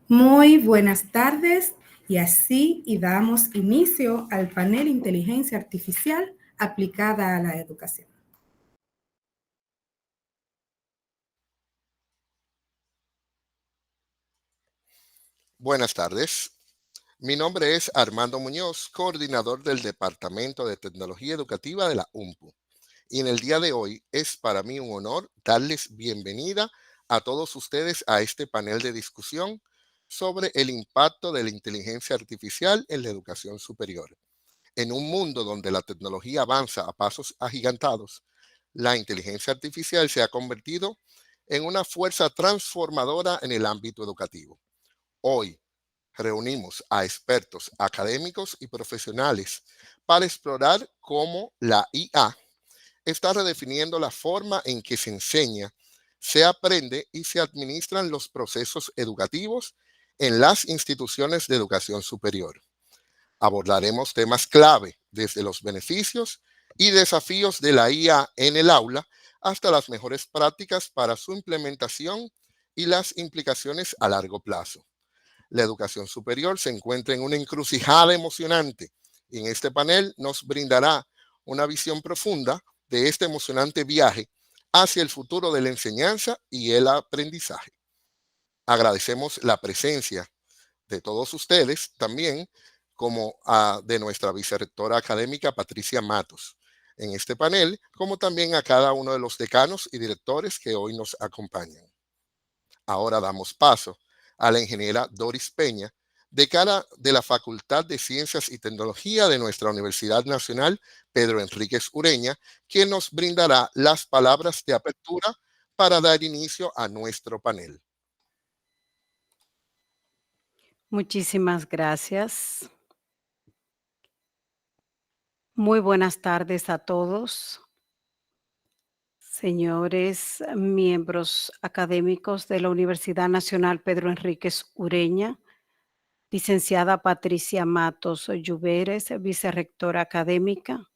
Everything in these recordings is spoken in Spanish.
Muy buenas tardes y damos inicio al panel Inteligencia Artificial aplicada a la educación. Buenas tardes. Mi nombre es Armando Muñoz, coordinador del Departamento de Tecnología Educativa de la UMPU. Y en el día de hoy es para mí un honor darles bienvenida a todos ustedes a este panel de discusión sobre el impacto de la inteligencia artificial en la educación superior. En un mundo donde la tecnología avanza a pasos agigantados, la inteligencia artificial se ha convertido en una fuerza transformadora en el ámbito educativo. Hoy reunimos a expertos académicos y profesionales para explorar cómo la IA está redefiniendo la forma en que se enseña, se aprende y se administran los procesos educativos en las instituciones de educación superior. Abordaremos temas clave desde los beneficios y desafíos de la IA en el aula hasta las mejores prácticas para su implementación y las implicaciones a largo plazo. La educación superior se encuentra en una encrucijada emocionante y en este panel nos brindará una visión profunda de este emocionante viaje hacia el futuro de la enseñanza y el aprendizaje. Agradecemos la presencia de todos ustedes también, como de nuestra vicerrectora académica Patricia Matos en este panel, como también a cada uno de los decanos y directores que hoy nos acompañan. Ahora damos paso a la ingeniera Doris Peña, decana de la Facultad de Ciencias y Tecnología de nuestra Universidad Nacional Pedro Enríquez Ureña, quien nos brindará las palabras de apertura para dar inicio a nuestro panel. Muchísimas gracias. Muy buenas tardes a todos, señores miembros académicos de la Universidad Nacional Pedro Enríquez Ureña, licenciada Patricia Matos Lluveres, vicerrectora académica,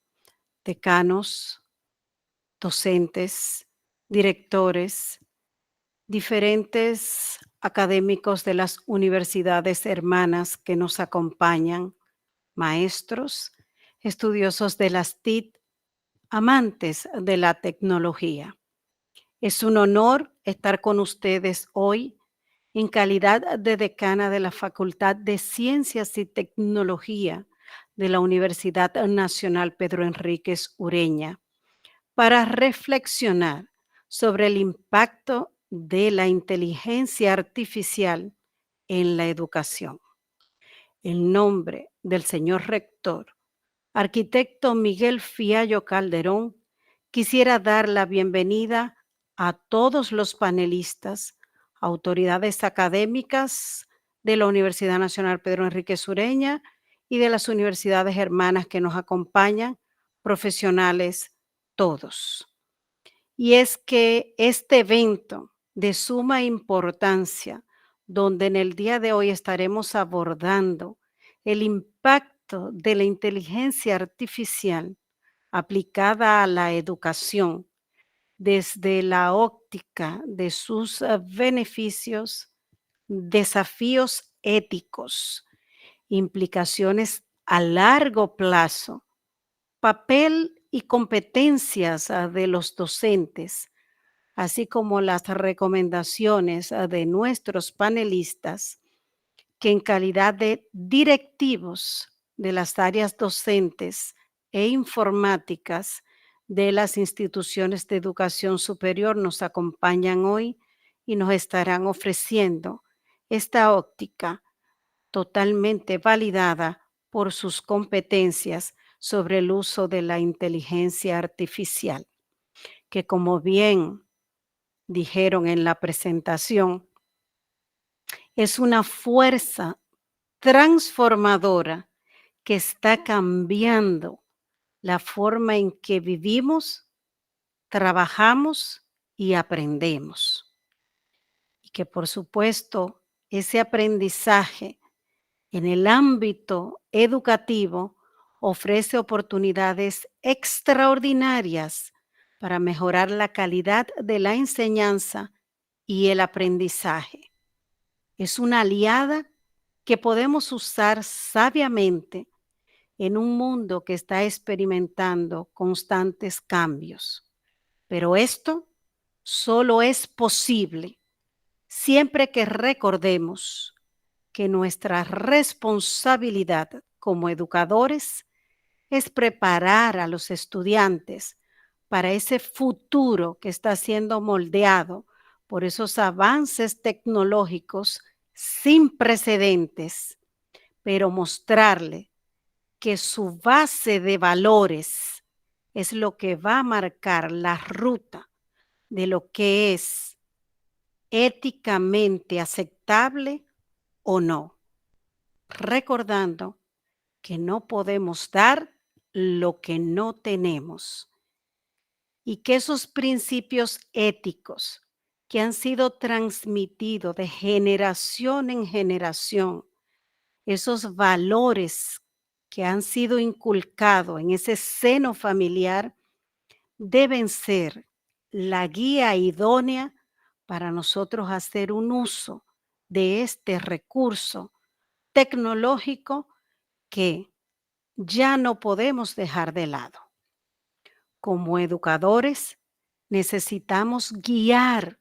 decanos, docentes, directores, diferentes académicos de las universidades hermanas que nos acompañan, maestros, estudiosos de las TIC, amantes de la tecnología. Es un honor estar con ustedes hoy en calidad de decana de la Facultad de Ciencias y Tecnología de la Universidad Nacional Pedro Enríquez Ureña para reflexionar sobre el impacto de la inteligencia artificial en la educación. En nombre del señor rector, arquitecto Miguel Fiallo Calderón, quisiera dar la bienvenida a todos los panelistas, autoridades académicas de la Universidad Nacional Pedro Enríquez Ureña y de las universidades hermanas que nos acompañan, profesionales todos. Y es que este evento de suma importancia, donde en el día de hoy estaremos abordando el impacto de la inteligencia artificial aplicada a la educación desde la óptica de sus beneficios, desafíos éticos, implicaciones a largo plazo, papel y competencias de los docentes, así como las recomendaciones de nuestros panelistas, que en calidad de directivos de las áreas docentes e informáticas de las instituciones de educación superior nos acompañan hoy y nos estarán ofreciendo esta óptica totalmente validada por sus competencias sobre el uso de la inteligencia artificial, que como bien dijeron en la presentación, es una fuerza transformadora que está cambiando la forma en que vivimos, trabajamos y aprendemos. Y que por supuesto ese aprendizaje en el ámbito educativo ofrece oportunidades extraordinarias para mejorar la calidad de la enseñanza y el aprendizaje. Es una aliada que podemos usar sabiamente en un mundo que está experimentando constantes cambios. Pero esto solo es posible siempre que recordemos que nuestra responsabilidad como educadores es preparar a los estudiantes para ese futuro que está siendo moldeado por esos avances tecnológicos sin precedentes, pero mostrarle que su base de valores es lo que va a marcar la ruta de lo que es éticamente aceptable o no, recordando que no podemos dar lo que no tenemos y que esos principios éticos que han sido transmitidos de generación en generación, esos valores que han sido inculcados en ese seno familiar, deben ser la guía idónea para nosotros hacer un uso de este recurso tecnológico que ya no podemos dejar de lado. Como educadores, necesitamos guiar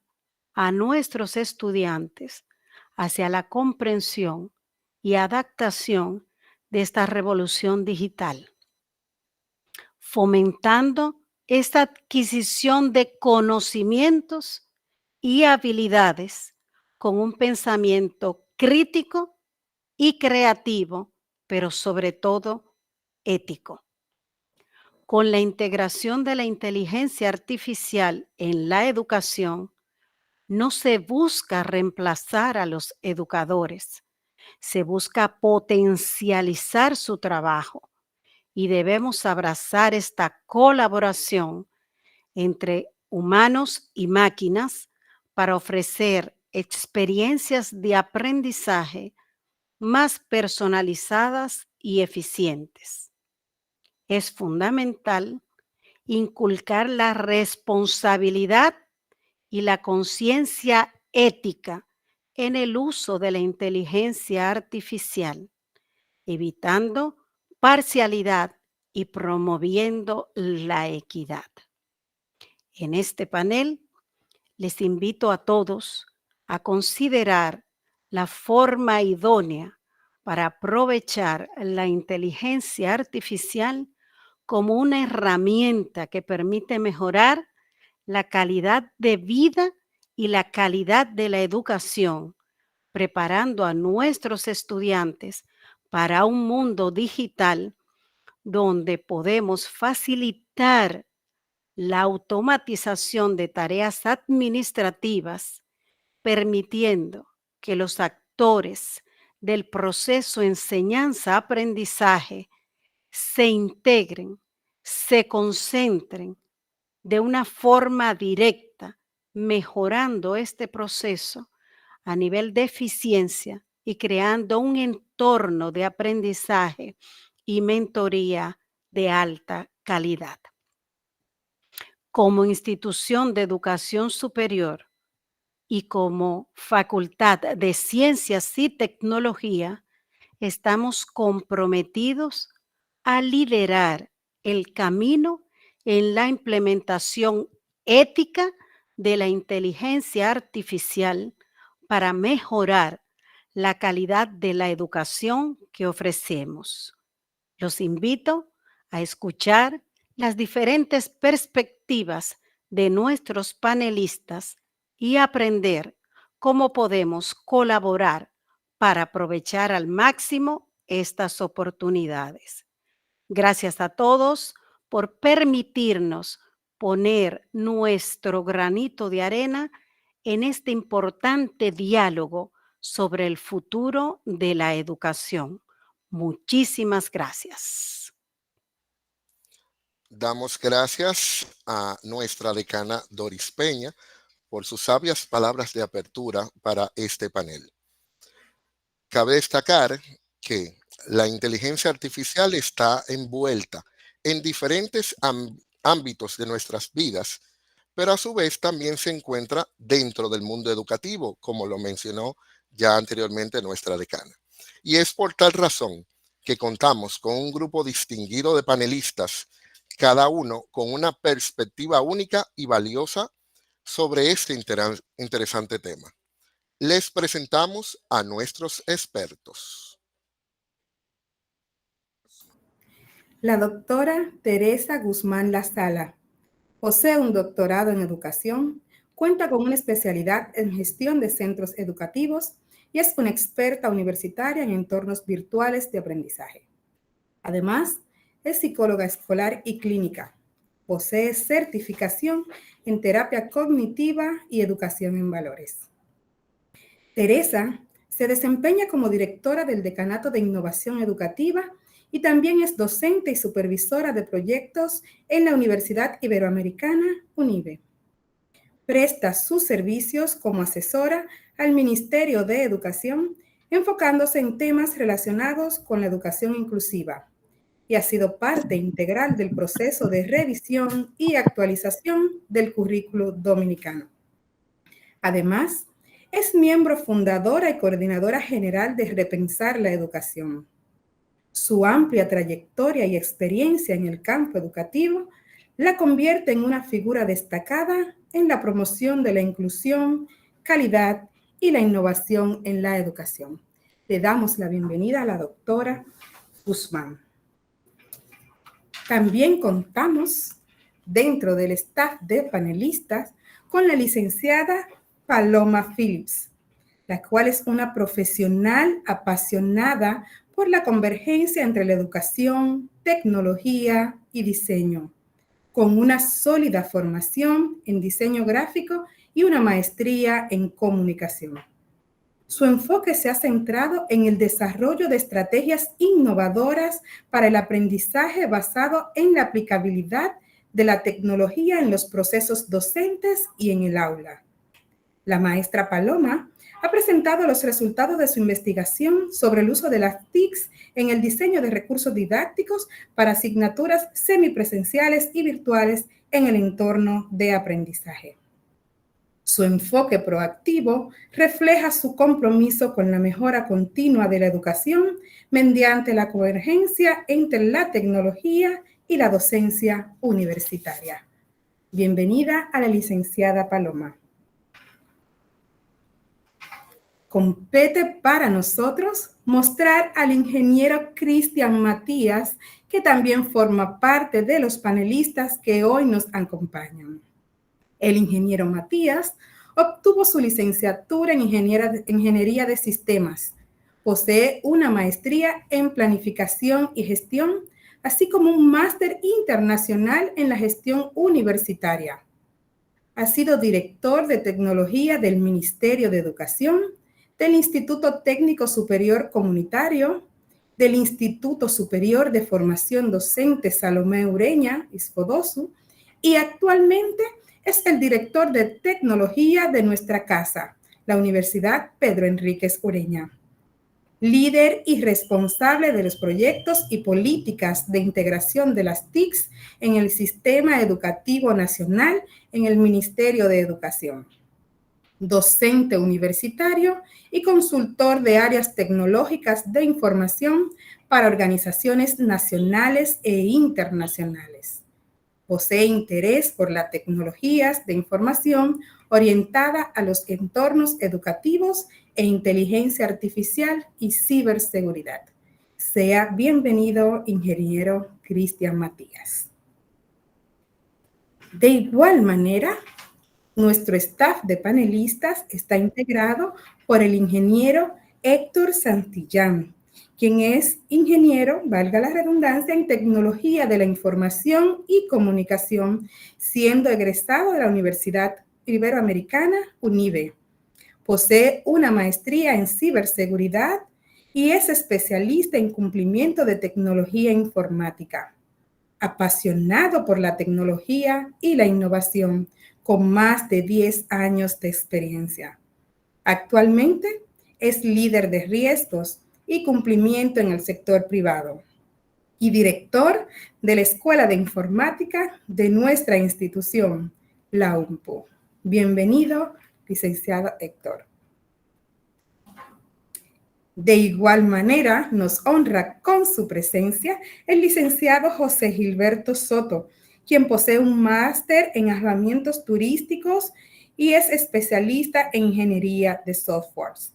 a nuestros estudiantes hacia la comprensión y adaptación de esta revolución digital, fomentando esta adquisición de conocimientos y habilidades con un pensamiento crítico y creativo, pero sobre todo ético. Con la integración de la inteligencia artificial en la educación, no se busca reemplazar a los educadores, se busca potencializar su trabajo y debemos abrazar esta colaboración entre humanos y máquinas para ofrecer experiencias de aprendizaje más personalizadas y eficientes. Es fundamental inculcar la responsabilidad y la conciencia ética en el uso de la inteligencia artificial, evitando parcialidad y promoviendo la equidad. En este panel les invito a todos a considerar la forma idónea para aprovechar la inteligencia artificial como una herramienta que permite mejorar la calidad de vida y la calidad de la educación, preparando a nuestros estudiantes para un mundo digital donde podemos facilitar la automatización de tareas administrativas, permitiendo que los actores del proceso enseñanza-aprendizaje se integren, se concentren de una forma directa, mejorando este proceso a nivel de eficiencia y creando un entorno de aprendizaje y mentoría de alta calidad. Como institución de educación superior y como Facultad de Ciencias y Tecnología, estamos comprometidos a liderar el camino en la implementación ética de la inteligencia artificial para mejorar la calidad de la educación que ofrecemos. Los invito a escuchar las diferentes perspectivas de nuestros panelistas y aprender cómo podemos colaborar para aprovechar al máximo estas oportunidades. Gracias a todos por permitirnos poner nuestro granito de arena en este importante diálogo sobre el futuro de la educación. Muchísimas gracias. Damos gracias a nuestra decana Doris Peña por sus sabias palabras de apertura para este panel. Cabe destacar que la inteligencia artificial está envuelta en diferentes ámbitos de nuestras vidas, pero a su vez también se encuentra dentro del mundo educativo, como lo mencionó ya anteriormente nuestra decana. Y es por tal razón que contamos con un grupo distinguido de panelistas, cada uno con una perspectiva única y valiosa sobre este interesante tema. Les presentamos a nuestros expertos. La doctora Teresa Guzmán Lazala posee un doctorado en educación, cuenta con una especialidad en gestión de centros educativos y es una experta universitaria en entornos virtuales de aprendizaje. Además, es psicóloga escolar y clínica. Posee certificación en terapia cognitiva y educación en valores. Teresa se desempeña como directora del Decanato de Innovación Educativa y también es docente y supervisora de proyectos en la Universidad Iberoamericana, UNIBE. Presta sus servicios como asesora al Ministerio de Educación, enfocándose en temas relacionados con la educación inclusiva, y ha sido parte integral del proceso de revisión y actualización del currículo dominicano. Además, es miembro fundadora y coordinadora general de Repensar la Educación. Su amplia trayectoria y experiencia en el campo educativo la convierte en una figura destacada en la promoción de la inclusión, calidad y la innovación en la educación. Le damos la bienvenida a la doctora Guzmán. También contamos, dentro del staff de panelistas, con la licenciada Paloma Phillips, la cual es una profesional apasionada por la convergencia entre la educación, tecnología y diseño, con una sólida formación en diseño gráfico y una maestría en comunicación. Su enfoque se ha centrado en el desarrollo de estrategias innovadoras para el aprendizaje basado en la aplicabilidad de la tecnología en los procesos docentes y en el aula. La maestra Paloma ha presentado los resultados de su investigación sobre el uso de las TICs en el diseño de recursos didácticos para asignaturas semipresenciales y virtuales en el entorno de aprendizaje. Su enfoque proactivo refleja su compromiso con la mejora continua de la educación mediante la convergencia entre la tecnología y la docencia universitaria. Bienvenida a la licenciada Paloma. Compete para nosotros mostrar al ingeniero Cristian Matías, que también forma parte de los panelistas que hoy nos acompañan. El ingeniero Matías obtuvo su licenciatura en Ingeniería de Sistemas. Posee una maestría en Planificación y Gestión, así como un máster internacional en la gestión universitaria. Ha sido director de tecnología del Ministerio de Educación, del Instituto Técnico Superior Comunitario, del Instituto Superior de Formación Docente Salomé Ureña, ISFODOSU, y actualmente es el director de tecnología de nuestra casa, la Universidad Pedro Enríquez Ureña. Líder y responsable de los proyectos y políticas de integración de las TICs en el Sistema Educativo Nacional en el Ministerio de Educación. Docente universitario y consultor de áreas tecnológicas de información para organizaciones nacionales e internacionales. Posee interés por las tecnologías de información orientada a los entornos educativos e inteligencia artificial y ciberseguridad. Sea bienvenido, ingeniero Cristian Matías. De igual manera, nuestro staff de panelistas está integrado por el ingeniero Héctor Santillán, quien es ingeniero, valga la redundancia, en tecnología de la información y comunicación, siendo egresado de la Universidad Iberoamericana, UNIBE. Posee una maestría en ciberseguridad y es especialista en cumplimiento de tecnología informática. Apasionado por la tecnología y la innovación, con más de 10 años de experiencia. Actualmente es líder de riesgos y cumplimiento en el sector privado y director de la Escuela de Informática de nuestra institución, la UNPU. Bienvenido, licenciado Héctor. De igual manera, nos honra con su presencia el licenciado José Gilberto Soto, quien posee un máster en arrendamientos turísticos y es especialista en ingeniería de softwares.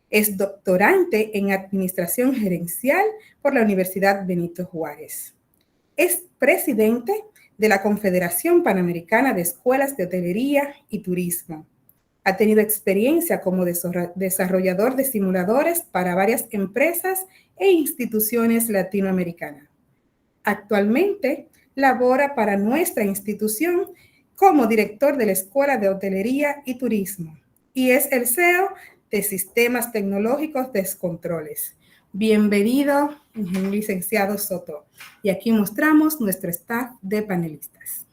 Es doctorante en Administración Gerencial por la Universidad Benito Juárez. Es presidente de la Confederación Panamericana de Escuelas de Hotelería y Turismo. Ha tenido experiencia como desarrollador de simuladores para varias empresas e instituciones latinoamericanas. Actualmente labora para nuestra institución como director de la Escuela de Hotelería y Turismo y es el CEO de Sistemas Tecnológicos Descontroles. Bienvenido, licenciado Soto. Y aquí mostramos nuestro staff de panelistas.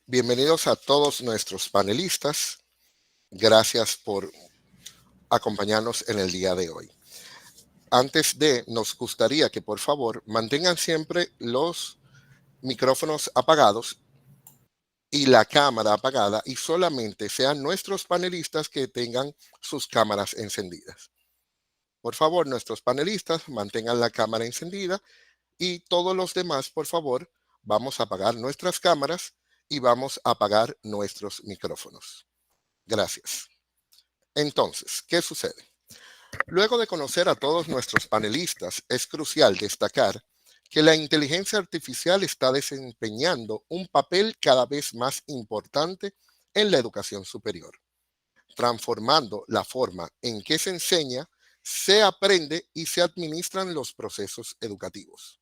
Bienvenidos a todos nuestros panelistas. Gracias por acompañarnos en el día de hoy. Nos gustaría que por favor mantengan siempre los micrófonos apagados y la cámara apagada y solamente sean nuestros panelistas que tengan sus cámaras encendidas. Por favor, nuestros panelistas mantengan la cámara encendida y todos los demás, por favor, vamos a apagar nuestras cámaras y vamos a apagar nuestros micrófonos. Gracias. Entonces, ¿qué sucede? Luego de conocer a todos nuestros panelistas, es crucial destacar que la inteligencia artificial está desempeñando un papel cada vez más importante en la educación superior, transformando la forma en que se enseña, se aprende y se administran los procesos educativos.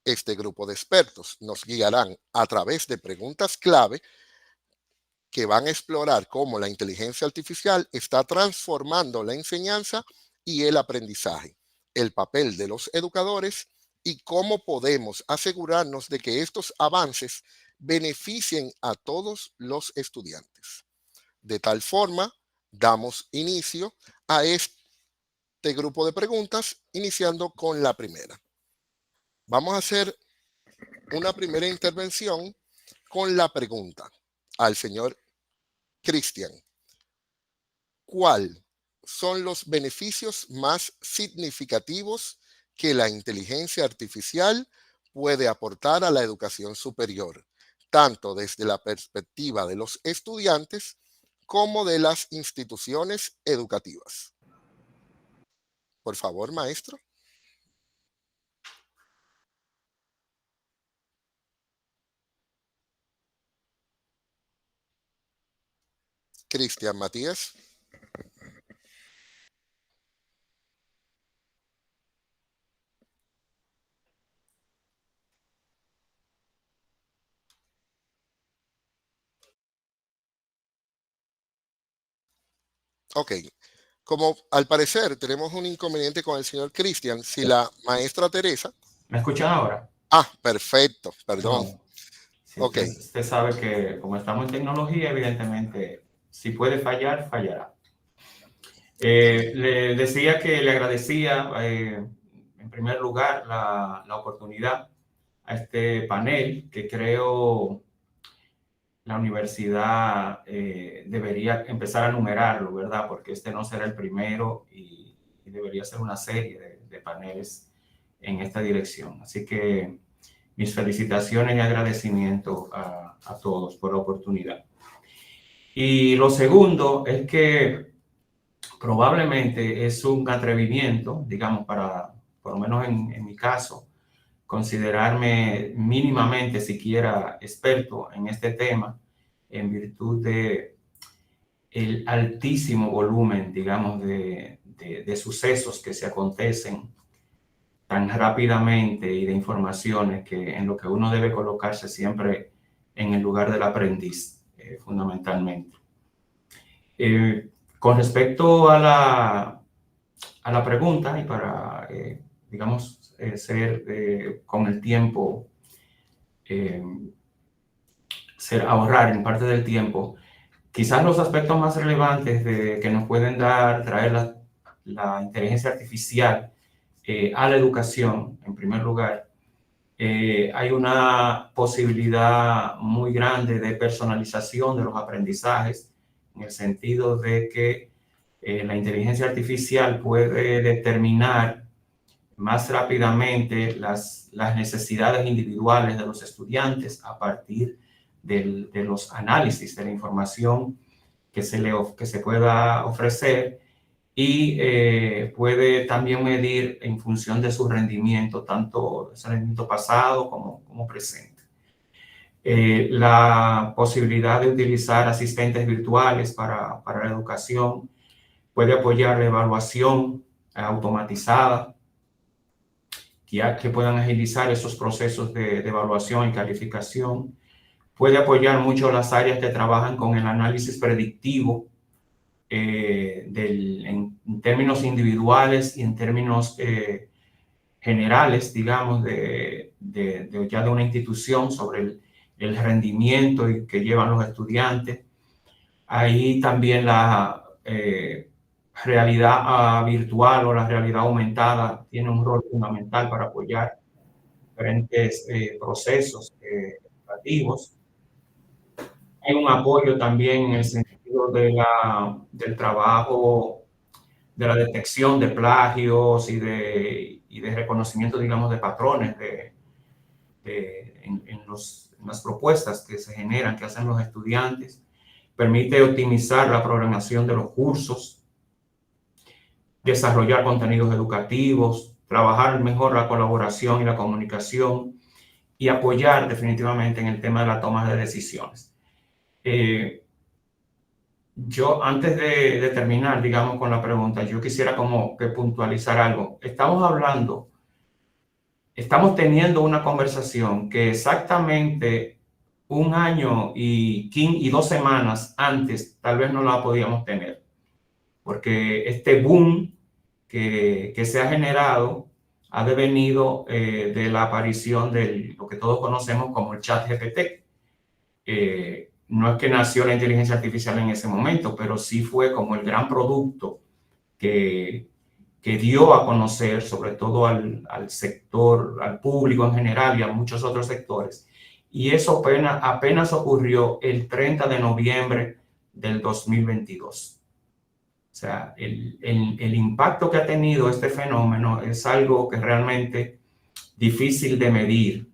Este grupo de expertos nos guiarán a través de preguntas clave que van a explorar cómo la inteligencia artificial está transformando la enseñanza y el aprendizaje, el papel de los educadores y cómo podemos asegurarnos de que estos avances beneficien a todos los estudiantes. De tal forma, damos inicio a este grupo de preguntas, iniciando con la primera. Vamos a hacer una primera intervención con la pregunta al señor Cristian. ¿Cuáles son los beneficios más significativos que la inteligencia artificial puede aportar a la educación superior, tanto desde la perspectiva de los estudiantes como de las instituciones educativas? Por favor, maestro. Cristian Matías. Ok, como al parecer tenemos un inconveniente con el señor Cristian, si la maestra Teresa... ¿Me escuchan ahora? Ah, perfecto, perdón. No. Sí, Ok. usted sabe que como estamos en tecnología, evidentemente, si puede fallar, fallará. Le decía que le agradecía, en primer lugar, la oportunidad a este panel que creo la universidad debería empezar a numerarlo, ¿verdad? Porque este no será el primero y debería ser una serie de paneles en esta dirección. Así que mis felicitaciones y agradecimiento a todos por la oportunidad. Y lo segundo es que probablemente es un atrevimiento, digamos, por lo menos en mi caso, considerarme mínimamente siquiera experto en este tema en virtud de el altísimo volumen, digamos, de sucesos que se acontecen tan rápidamente y de informaciones que en lo que uno debe colocarse siempre en el lugar del aprendiz, fundamentalmente. Con respecto a la pregunta y para, digamos, con el tiempo, ahorrar en parte del tiempo, quizás los aspectos más relevantes que nos pueden traer la inteligencia artificial a la educación, en primer lugar, hay una posibilidad muy grande de personalización de los aprendizajes, en el sentido de que la inteligencia artificial puede determinar más rápidamente las necesidades individuales de los estudiantes a partir de los análisis de la información que se pueda ofrecer, y puede también medir en función de su rendimiento, tanto su rendimiento pasado como presente. La posibilidad de utilizar asistentes virtuales para la educación puede apoyar la evaluación automatizada, que puedan agilizar esos procesos de evaluación y calificación. Puede apoyar mucho las áreas que trabajan con el análisis predictivo, en términos individuales y en términos generales, digamos, ya de una institución sobre el rendimiento que llevan los estudiantes. Ahí también la realidad virtual o la realidad aumentada tiene un rol fundamental para apoyar diferentes procesos educativos. Hay un apoyo también en el sentido del trabajo, de la detección de plagios y de reconocimiento, digamos, de patrones en las propuestas que se generan, que hacen los estudiantes. Permite optimizar la programación de los cursos, desarrollar contenidos educativos, trabajar mejor la colaboración y la comunicación, y apoyar definitivamente en el tema de la toma de decisiones. Yo, antes de terminar, digamos, con la pregunta, yo quisiera como que puntualizar algo. Estamos teniendo una conversación que exactamente un año y 2 semanas antes tal vez no la podíamos tener, porque este boom que se ha generado ha devenido de la aparición de lo que todos conocemos como el ChatGPT. No es que nació la inteligencia artificial en ese momento, pero sí fue como el gran producto que dio a conocer, sobre todo al sector, al público en general y a muchos otros sectores. Y eso apenas ocurrió el 30 de noviembre del 2022. O sea, el impacto que ha tenido este fenómeno es algo que realmente difícil de medir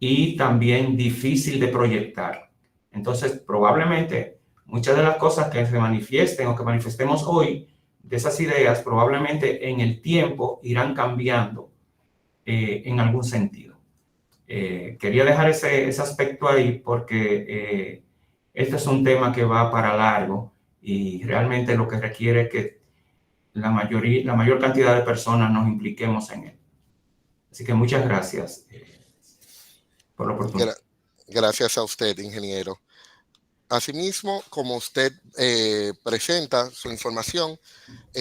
y también difícil de proyectar. Entonces, probablemente muchas de las cosas que se manifiesten o que manifestemos hoy, de esas ideas, probablemente en el tiempo irán cambiando en algún sentido. Quería dejar ese aspecto ahí porque este es un tema que va para largo y realmente lo que requiere es que la mayor cantidad de personas nos impliquemos en él. Así que muchas gracias por la oportunidad. Gracias a usted, ingeniero. Asimismo, como usted presenta su información,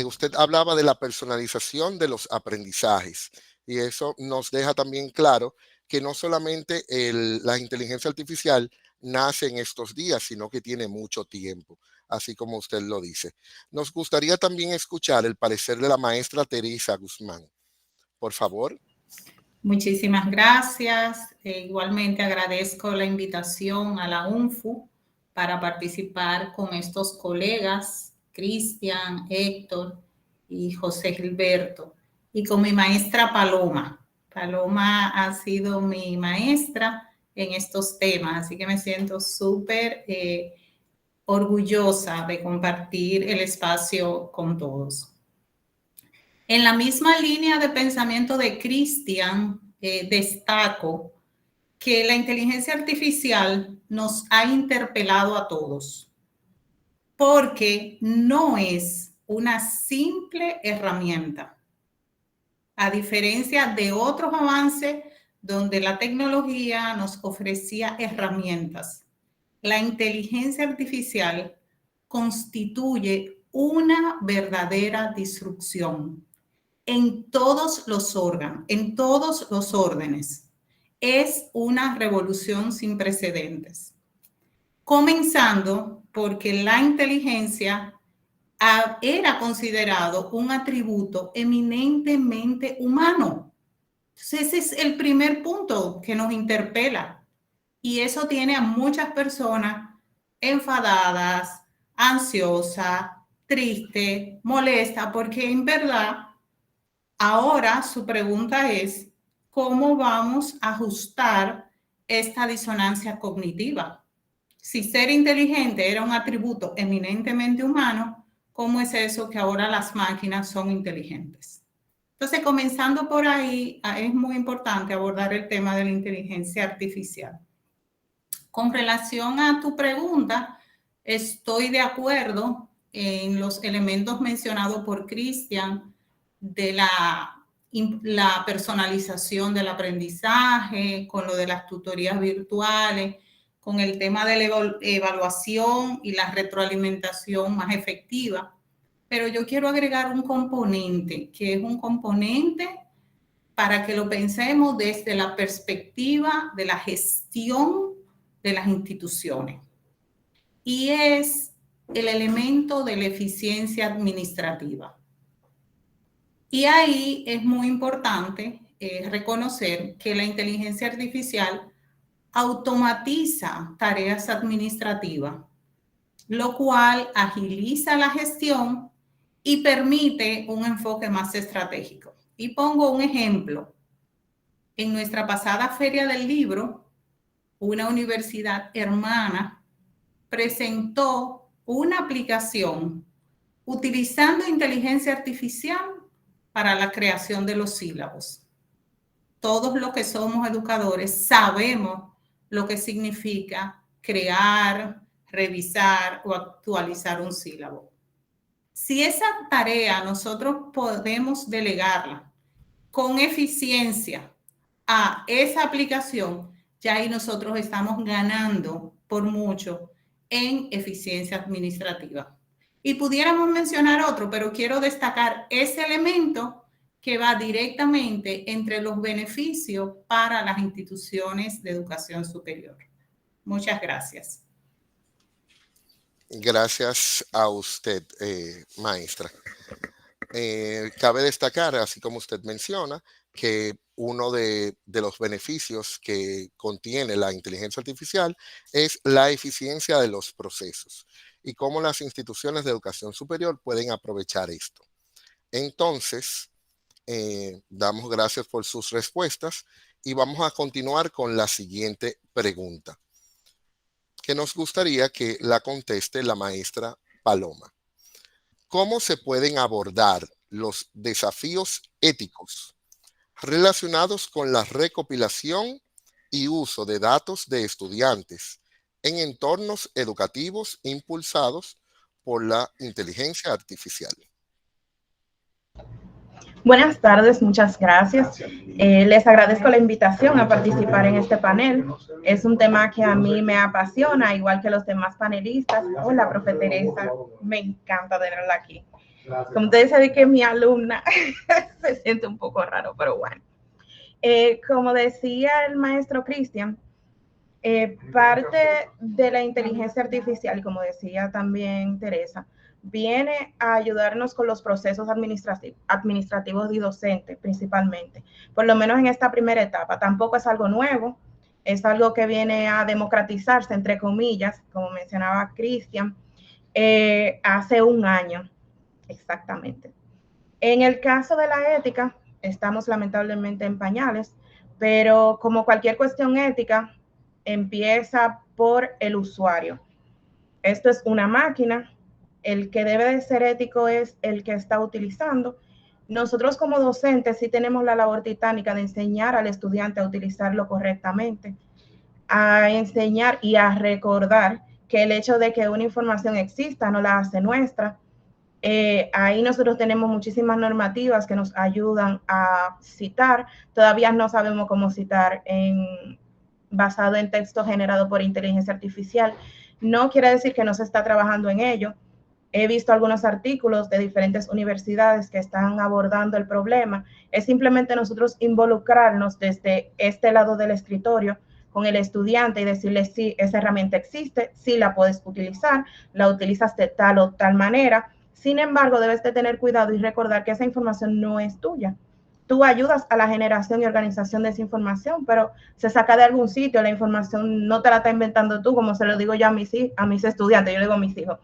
usted hablaba de la personalización de los aprendizajes, y eso nos deja también claro que no solamente la inteligencia artificial nace en estos días, sino que tiene mucho tiempo, así como usted lo dice. Nos gustaría también escuchar el parecer de la maestra Teresa Guzmán. Por favor. Muchísimas gracias. Igualmente agradezco la invitación a la UNFU para participar con estos colegas, Cristian, Héctor y José Gilberto, y con mi maestra Paloma. Paloma ha sido mi maestra en estos temas, así que me siento súper orgullosa de compartir el espacio con todos. En la misma línea de pensamiento de Cristian, destaco que la inteligencia artificial nos ha interpelado a todos, porque no es una simple herramienta. A diferencia de otros avances donde la tecnología nos ofrecía herramientas, la inteligencia artificial constituye una verdadera disrupción en todos los órganos, en todos los órdenes. Es una revolución sin precedentes. Comenzando porque la inteligencia era considerado un atributo eminentemente humano. Entonces, ese es el primer punto que nos interpela. Y eso tiene a muchas personas enfadadas, ansiosas, triste, molesta, porque en verdad ahora su pregunta es, ¿cómo vamos a ajustar esta disonancia cognitiva? Si ser inteligente era un atributo eminentemente humano, ¿cómo es eso que ahora las máquinas son inteligentes? Entonces, comenzando por ahí, es muy importante abordar el tema de la inteligencia artificial. Con relación a tu pregunta, estoy de acuerdo en los elementos mencionados por Cristian de la personalización del aprendizaje, con lo de las tutorías virtuales, con el tema de la evaluación y la retroalimentación más efectiva. Pero yo quiero agregar un componente, que es un componente para que lo pensemos desde la perspectiva de la gestión de las instituciones. Y es el elemento de la eficiencia administrativa. Y ahí es muy importante reconocer que la inteligencia artificial automatiza tareas administrativas, lo cual agiliza la gestión y permite un enfoque más estratégico. Y pongo un ejemplo. En nuestra pasada Feria del Libro, una universidad hermana presentó una aplicación utilizando inteligencia artificial para la creación de los sílabos. Todos los que somos educadores sabemos lo que significa crear, revisar o actualizar un sílabo. Si esa tarea nosotros podemos delegarla con eficiencia a esa aplicación, ya ahí nosotros estamos ganando por mucho en eficiencia administrativa. Y pudiéramos mencionar otro, pero quiero destacar ese elemento que va directamente entre los beneficios para las instituciones de educación superior. Muchas gracias. Gracias a usted, maestra. Cabe destacar, así como usted menciona, que uno de los beneficios que contiene la inteligencia artificial es la eficiencia de los procesos y cómo las instituciones de educación superior pueden aprovechar esto. Entonces, damos gracias por sus respuestas y vamos a continuar con la siguiente pregunta, que nos gustaría que la conteste la maestra Paloma. ¿Cómo se pueden abordar los desafíos éticos relacionados con la recopilación y uso de datos de estudiantes en entornos educativos impulsados por la inteligencia artificial? Buenas tardes, muchas gracias. Les agradezco la invitación a participar en este panel. Es un tema que a mí me apasiona, igual que los demás panelistas. Hola, profe Teresa, me encanta tenerla aquí. Como ustedes saben que es mi alumna, se siente un poco raro, pero bueno. Como decía el maestro Cristian, parte de la inteligencia artificial, como decía también Teresa, viene a ayudarnos con los procesos administrativos y docentes principalmente, por lo menos en esta primera etapa. Tampoco es algo nuevo, es algo que viene a democratizarse, entre comillas, como mencionaba Cristian, hace un año exactamente. En el caso de la ética, estamos lamentablemente en pañales, pero como cualquier cuestión ética, empieza por el usuario. Esto es una máquina. El que debe de ser ético es el que está utilizando. Nosotros como docentes sí tenemos la labor titánica de enseñar al estudiante a utilizarlo correctamente, a enseñar y a recordar que el hecho de que una información exista no la hace nuestra. Ahí nosotros tenemos muchísimas normativas que nos ayudan a citar. Todavía no sabemos cómo citar basado en texto generado por inteligencia artificial. No quiere decir que no se está trabajando en ello. He visto algunos artículos de diferentes universidades que están abordando el problema. Es simplemente nosotros involucrarnos desde este lado del escritorio con el estudiante y decirle si esa herramienta existe, si la puedes utilizar, la utilizas de tal o tal manera. Sin embargo, debes de tener cuidado y recordar que esa información no es tuya. Tú ayudas a la generación y organización de esa información, pero se saca de algún sitio, la información no te la está inventando tú, como se lo digo yo a mis estudiantes, yo le digo a mis hijos.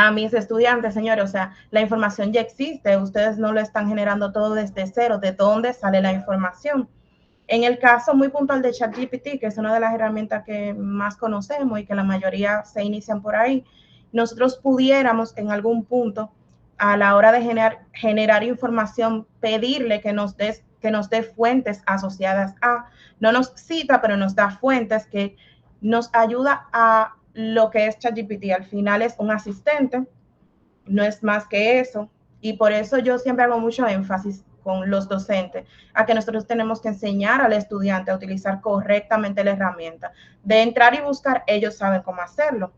a mis estudiantes, señores, o sea, la información ya existe, ustedes no lo están generando todo desde cero, ¿de dónde sale la información? En el caso muy puntual de ChatGPT, que es una de las herramientas que más conocemos y que la mayoría se inician por ahí, nosotros pudiéramos en algún punto, a la hora de generar información, pedirle que nos dé fuentes asociadas a, no nos cita, pero nos da fuentes que nos ayuda a lo que es ChatGPT. Al final es un asistente, no es más que eso. Y por eso yo siempre hago mucho énfasis con los docentes a que nosotros tenemos que enseñar al estudiante a utilizar correctamente la herramienta. De entrar y buscar, ellos saben cómo hacerlo.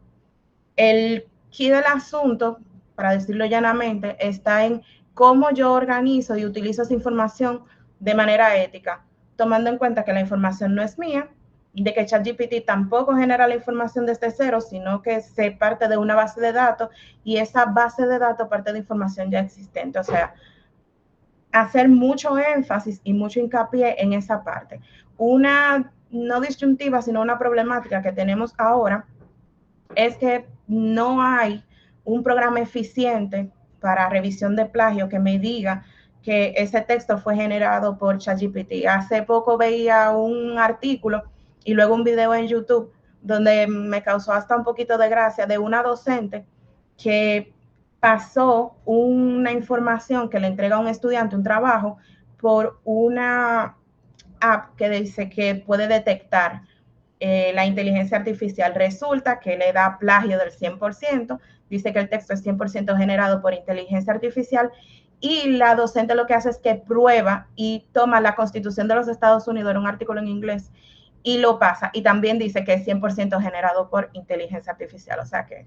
El key del asunto, para decirlo llanamente, está en cómo yo organizo y utilizo esa información de manera ética, tomando en cuenta que la información no es mía, de que ChatGPT tampoco genera la información desde cero, sino que se parte de una base de datos y esa base de datos parte de información ya existente. O sea, hacer mucho énfasis y mucho hincapié en esa parte. Una no disyuntiva, sino una problemática que tenemos ahora es que no hay un programa eficiente para revisión de plagio que me diga que ese texto fue generado por ChatGPT. Hace poco veía un artículo y luego un video en YouTube donde me causó hasta un poquito de gracia de una docente que pasó una información que le entrega a un estudiante un trabajo por una app que dice que puede detectar la inteligencia artificial. Resulta que le da plagio del 100%, dice que el texto es 100% generado por inteligencia artificial y la docente lo que hace es que prueba y toma la Constitución de los Estados Unidos, en un artículo en inglés, y lo pasa. Y también dice que es 100% generado por inteligencia artificial. O sea que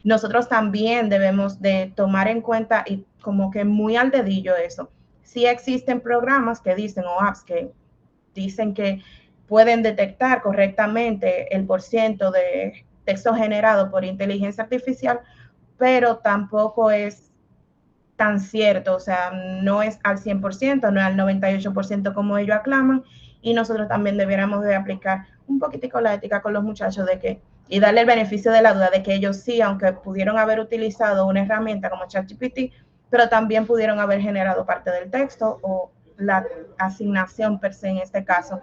nosotros también debemos de tomar en cuenta y como que muy al dedillo eso. Sí existen programas que dicen o apps que dicen que pueden detectar correctamente el porciento de texto generado por inteligencia artificial, pero tampoco es tan cierto, o sea, no es al 100%, no es al 98% como ellos aclaman, y nosotros también debiéramos de aplicar un poquitico la ética con los muchachos de que, y darle el beneficio de la duda de que ellos sí, aunque pudieron haber utilizado una herramienta como ChatGPT, pero también pudieron haber generado parte del texto o la asignación per se en este caso,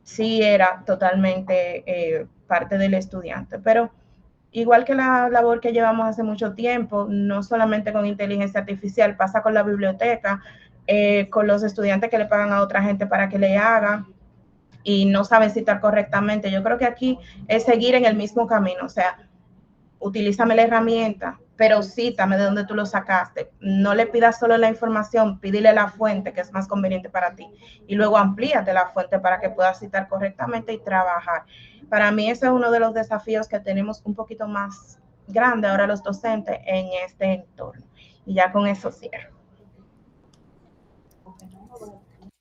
sí era totalmente parte del estudiante. Pero igual que la labor que llevamos hace mucho tiempo, no solamente con inteligencia artificial, pasa con la biblioteca, con los estudiantes que le pagan a otra gente para que le hagan y no saben citar correctamente. Yo creo que aquí es seguir en el mismo camino, o sea, utilízame la herramienta, pero cítame de dónde tú lo sacaste. No le pidas solo la información, pídele la fuente que es más conveniente para ti. Y luego amplíate la fuente para que puedas citar correctamente y trabajar. Para mí ese es uno de los desafíos que tenemos un poquito más grande ahora los docentes en este entorno. Y ya con eso cierro.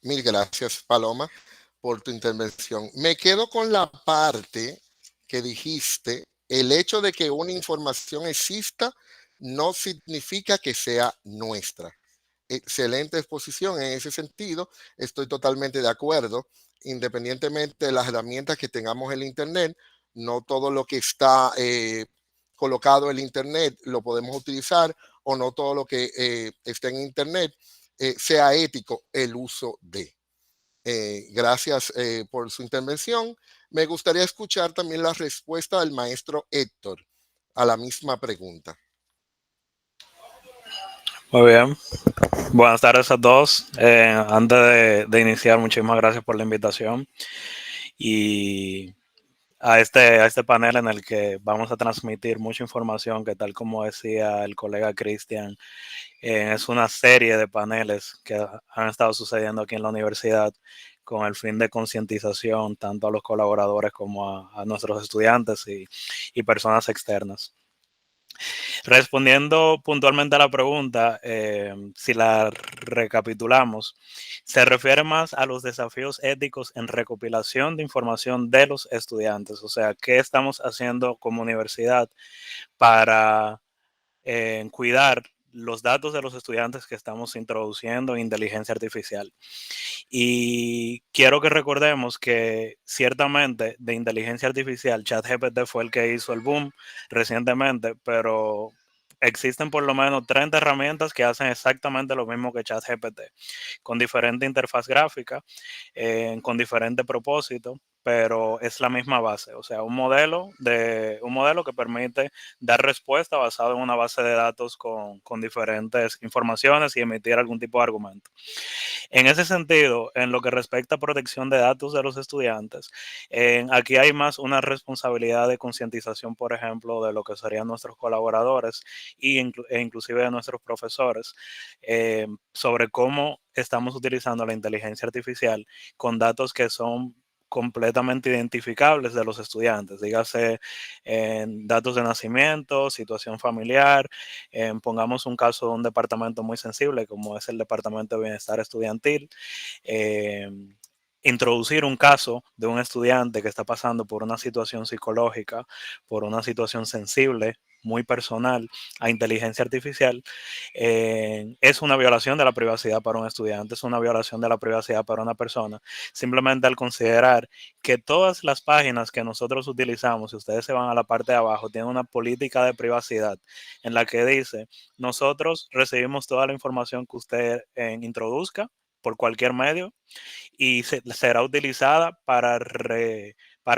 Mil gracias, Paloma, por tu intervención. Me quedo con la parte que dijiste. El hecho de que una información exista no significa que sea nuestra. Excelente exposición en ese sentido. Estoy totalmente de acuerdo. Independientemente de las herramientas que tengamos en el Internet, no todo lo que está colocado en el Internet lo podemos utilizar, o no todo lo que está en Internet sea ético el uso de. Gracias por su intervención. Me gustaría escuchar también la respuesta del maestro Héctor a la misma pregunta. Muy bien. Buenas tardes a todos. Antes de iniciar, muchísimas gracias por la invitación y a este panel en el que vamos a transmitir mucha información que, tal como decía el colega Cristian, es una serie de paneles que han estado sucediendo aquí en la universidad con el fin de concientización tanto a los colaboradores como a nuestros estudiantes y personas externas. Respondiendo puntualmente a la pregunta, si la recapitulamos, se refiere más a los desafíos éticos en recopilación de información de los estudiantes. O sea, ¿qué estamos haciendo como universidad para cuidar los datos de los estudiantes que estamos introduciendo en inteligencia artificial. Y quiero que recordemos que ciertamente de inteligencia artificial, ChatGPT fue el que hizo el boom recientemente, pero existen por lo menos 30 herramientas que hacen exactamente lo mismo que ChatGPT, con diferente interfaz gráfica, con diferente propósito, pero es la misma base, o sea, un modelo que permite dar respuesta basado en una base de datos con diferentes informaciones y emitir algún tipo de argumento. En ese sentido, en lo que respecta a protección de datos de los estudiantes, aquí hay más una responsabilidad de concientización, por ejemplo, de lo que serían nuestros colaboradores e inclusive de nuestros profesores, sobre cómo estamos utilizando la inteligencia artificial con datos que son completamente identificables de los estudiantes, dígase en datos de nacimiento, situación familiar, pongamos un caso de un departamento muy sensible como es el Departamento de Bienestar Estudiantil, introducir un caso de un estudiante que está pasando por una situación psicológica, por una situación sensible, muy personal, a inteligencia artificial, es una violación de la privacidad para un estudiante, es una violación de la privacidad para una persona, simplemente al considerar que todas las páginas que nosotros utilizamos, si ustedes se van a la parte de abajo, tienen una política de privacidad en la que dice, nosotros recibimos toda la información que usted introduzca por cualquier medio y será utilizada para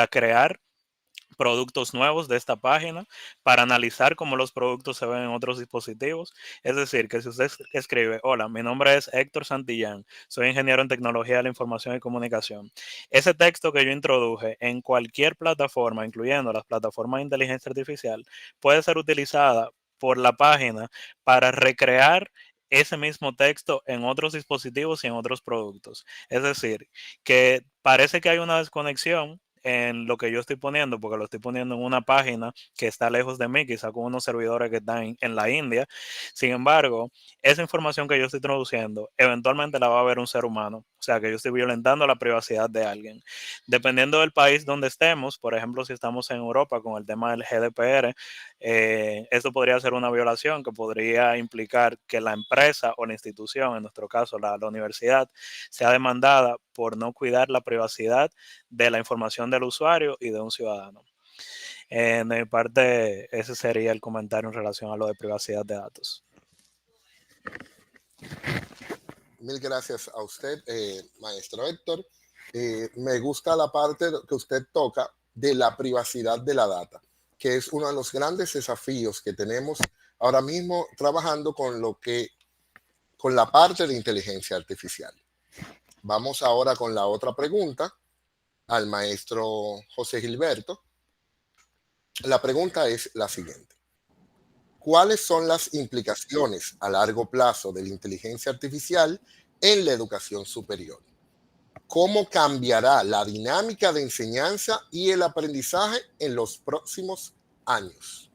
crear productos nuevos de esta página, para analizar cómo los productos se ven en otros dispositivos. Es decir, que si usted escribe, hola, mi nombre es Héctor Santillán, soy ingeniero en tecnología de la información y comunicación. Ese texto que yo introduje en cualquier plataforma, incluyendo las plataformas de inteligencia artificial, puede ser utilizada por la página para recrear ese mismo texto en otros dispositivos y en otros productos. Es decir, que parece que hay una desconexión en lo que yo estoy poniendo, porque lo estoy poniendo en una página que está lejos de mí, quizá con unos servidores que están en la India. Sin embargo, esa información que yo estoy introduciendo, eventualmente la va a ver un ser humano. O sea, que yo estoy violentando la privacidad de alguien. Dependiendo del país donde estemos, por ejemplo, si estamos en Europa con el tema del GDPR, esto podría ser una violación que podría implicar que la empresa o la institución, en nuestro caso la universidad, sea demandada por no cuidar la privacidad de la información del usuario y de un ciudadano. De mi parte, ese sería el comentario en relación a lo de privacidad de datos. Mil gracias a usted, maestro Héctor. Me gusta la parte que usted toca de la privacidad de la data, que es uno de los grandes desafíos que tenemos ahora mismo trabajando con la parte de inteligencia artificial. Vamos ahora con la otra pregunta al maestro José Gilberto. La pregunta es la siguiente. ¿Cuáles son las implicaciones a largo plazo de la inteligencia artificial en la educación superior? ¿Cómo cambiará la dinámica de enseñanza y el aprendizaje en los próximos años?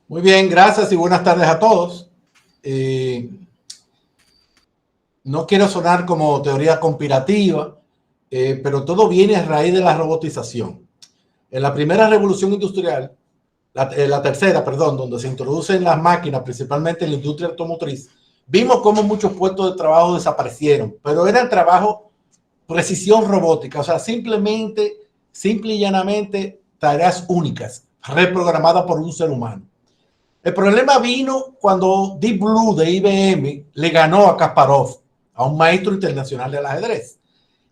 Muy bien, gracias y buenas tardes a todos. No quiero sonar como teoría conspirativa, pero todo viene a raíz de la robotización. En la primera revolución industrial, la tercera, perdón, donde se introducen las máquinas, principalmente en la industria automotriz, vimos cómo muchos puestos de trabajo desaparecieron, pero eran trabajo precisión robótica, o sea, simple y llanamente tareas únicas, reprogramadas por un ser humano. El problema vino cuando Deep Blue de IBM le ganó a Kasparov, a un maestro internacional del ajedrez.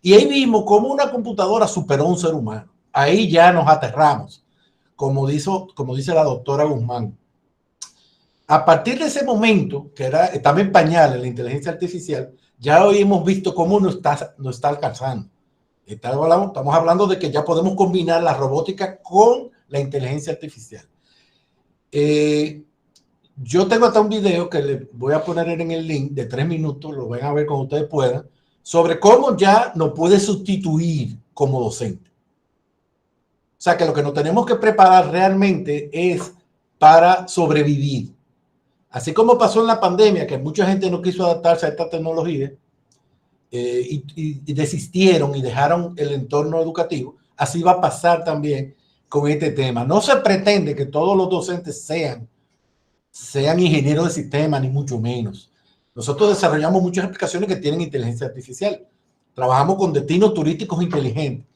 Y ahí vimos cómo una computadora superó a un ser humano. Ahí ya nos aterramos, como dice la doctora Guzmán. A partir de ese momento, que estaba en pañales la inteligencia artificial, ya hoy hemos visto cómo nos está alcanzando. Estamos hablando de que ya podemos combinar la robótica con la inteligencia artificial. Yo tengo hasta un video que les voy a poner en el link de 3 minutos, lo van a ver cuando ustedes puedan, sobre cómo ya nos puede sustituir como docente. O sea que lo que nos tenemos que preparar realmente es para sobrevivir. Así como pasó en la pandemia, que mucha gente no quiso adaptarse a esta tecnología y desistieron y dejaron el entorno educativo, así va a pasar también con este tema. No se pretende que todos los docentes sean sean ingenieros de sistemas, ni mucho menos. Nosotros desarrollamos muchas aplicaciones que tienen inteligencia artificial. Trabajamos con destinos turísticos inteligentes.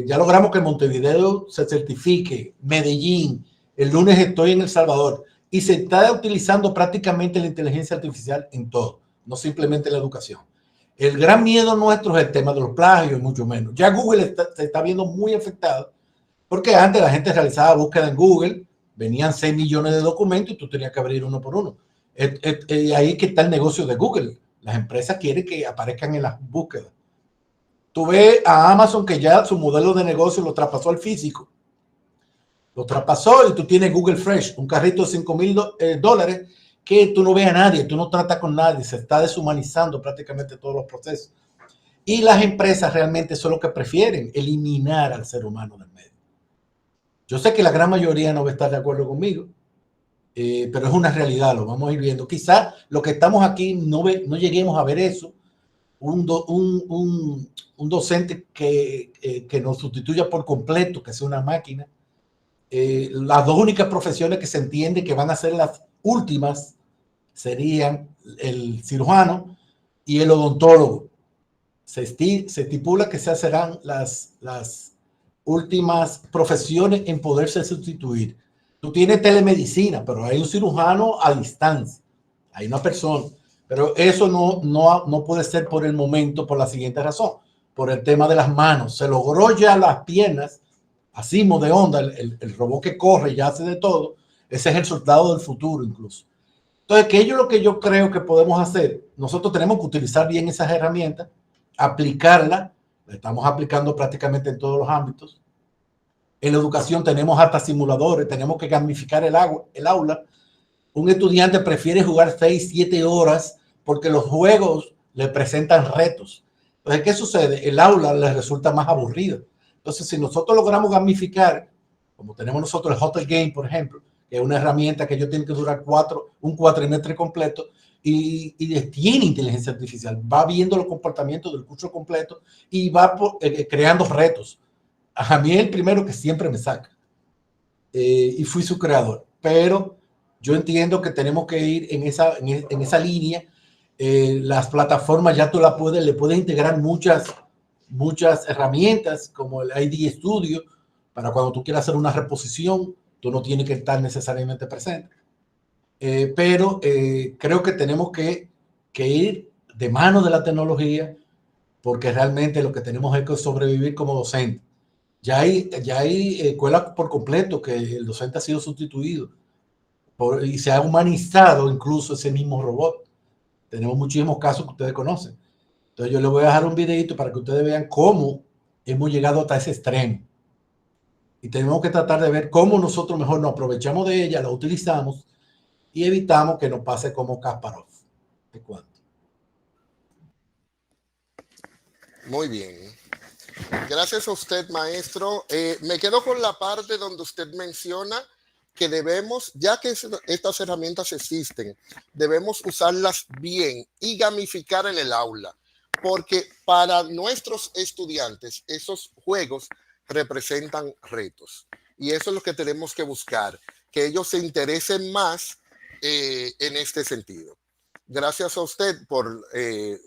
Ya logramos que Montevideo se certifique, Medellín, el lunes estoy en El Salvador, y se está utilizando prácticamente la inteligencia artificial en todo, no simplemente en la educación. El gran miedo nuestro es el tema de los plagios, mucho menos. Ya Google se está viendo muy afectado, porque antes la gente realizaba búsqueda en Google, venían 6 millones de documentos y tú tenías que abrir uno por uno. Ahí que está el negocio de Google. Las empresas quieren que aparezcan en las búsquedas. Tú ves a Amazon que ya su modelo de negocio lo traspasó al físico. Lo traspasó y tú tienes Google Fresh, un carrito de $5,000 que tú no ves a nadie, tú no tratas con nadie, se está deshumanizando prácticamente todos los procesos. Y las empresas realmente son lo que prefieren, eliminar al ser humano del medio. Yo sé que la gran mayoría no va a estar de acuerdo conmigo, pero es una realidad, lo vamos a ir viendo. Quizás lo que estamos aquí no lleguemos a ver eso, un docente que nos sustituya por completo, que sea una máquina. Las dos únicas profesiones que se entiende que van a ser las últimas serían el cirujano y el odontólogo. Se estipula que esas serán las últimas profesiones en poderse sustituir. Tú tienes telemedicina, pero hay un cirujano a distancia, hay una persona. Pero eso no puede ser por el momento, por la siguiente razón, por el tema de las manos. Se logró ya las piernas, así de onda, el robot que corre ya hace de todo. Ese es el soldado del futuro incluso. Entonces, ¿qué es lo que yo creo que podemos hacer? Nosotros tenemos que utilizar bien esas herramientas, aplicarlas, la estamos aplicando prácticamente en todos los ámbitos. En la educación tenemos hasta simuladores, tenemos que gamificar el aula. Un estudiante prefiere jugar 6, 7 horas porque los juegos le presentan retos. Entonces, ¿qué sucede? El aula le resulta más aburrido. Entonces, si nosotros logramos gamificar, como tenemos nosotros el Hotel Game, por ejemplo, que es una herramienta que ellos tienen que durar un cuatrimestre completo y tiene inteligencia artificial, va viendo los comportamientos del curso completo y va creando retos. A mí es el primero que siempre me saca. Y fui su creador. Pero yo entiendo que tenemos que ir en esa línea. Las plataformas ya tú le puedes integrar muchas herramientas como el ID Studio para cuando tú quieras hacer una reposición, tú no tienes que estar necesariamente presente. Pero creo que tenemos que ir de mano de la tecnología porque realmente lo que tenemos es que sobrevivir como docente. Ya hay escuelas por completo que el docente ha sido sustituido y se ha humanizado incluso ese mismo robot. Tenemos muchísimos casos que ustedes conocen. Entonces yo les voy a dejar un videito para que ustedes vean cómo hemos llegado hasta ese extremo. Y tenemos que tratar de ver cómo nosotros mejor nos aprovechamos de ella, la utilizamos y evitamos que nos pase como Kasparov. ¿De cuánto? Muy bien. Gracias a usted, maestro. Me quedo con la parte donde usted menciona que debemos, ya que estas herramientas existen, debemos usarlas bien y gamificar en el aula, porque para nuestros estudiantes esos juegos representan retos y eso es lo que tenemos que buscar, que ellos se interesen más en este sentido. Gracias a usted por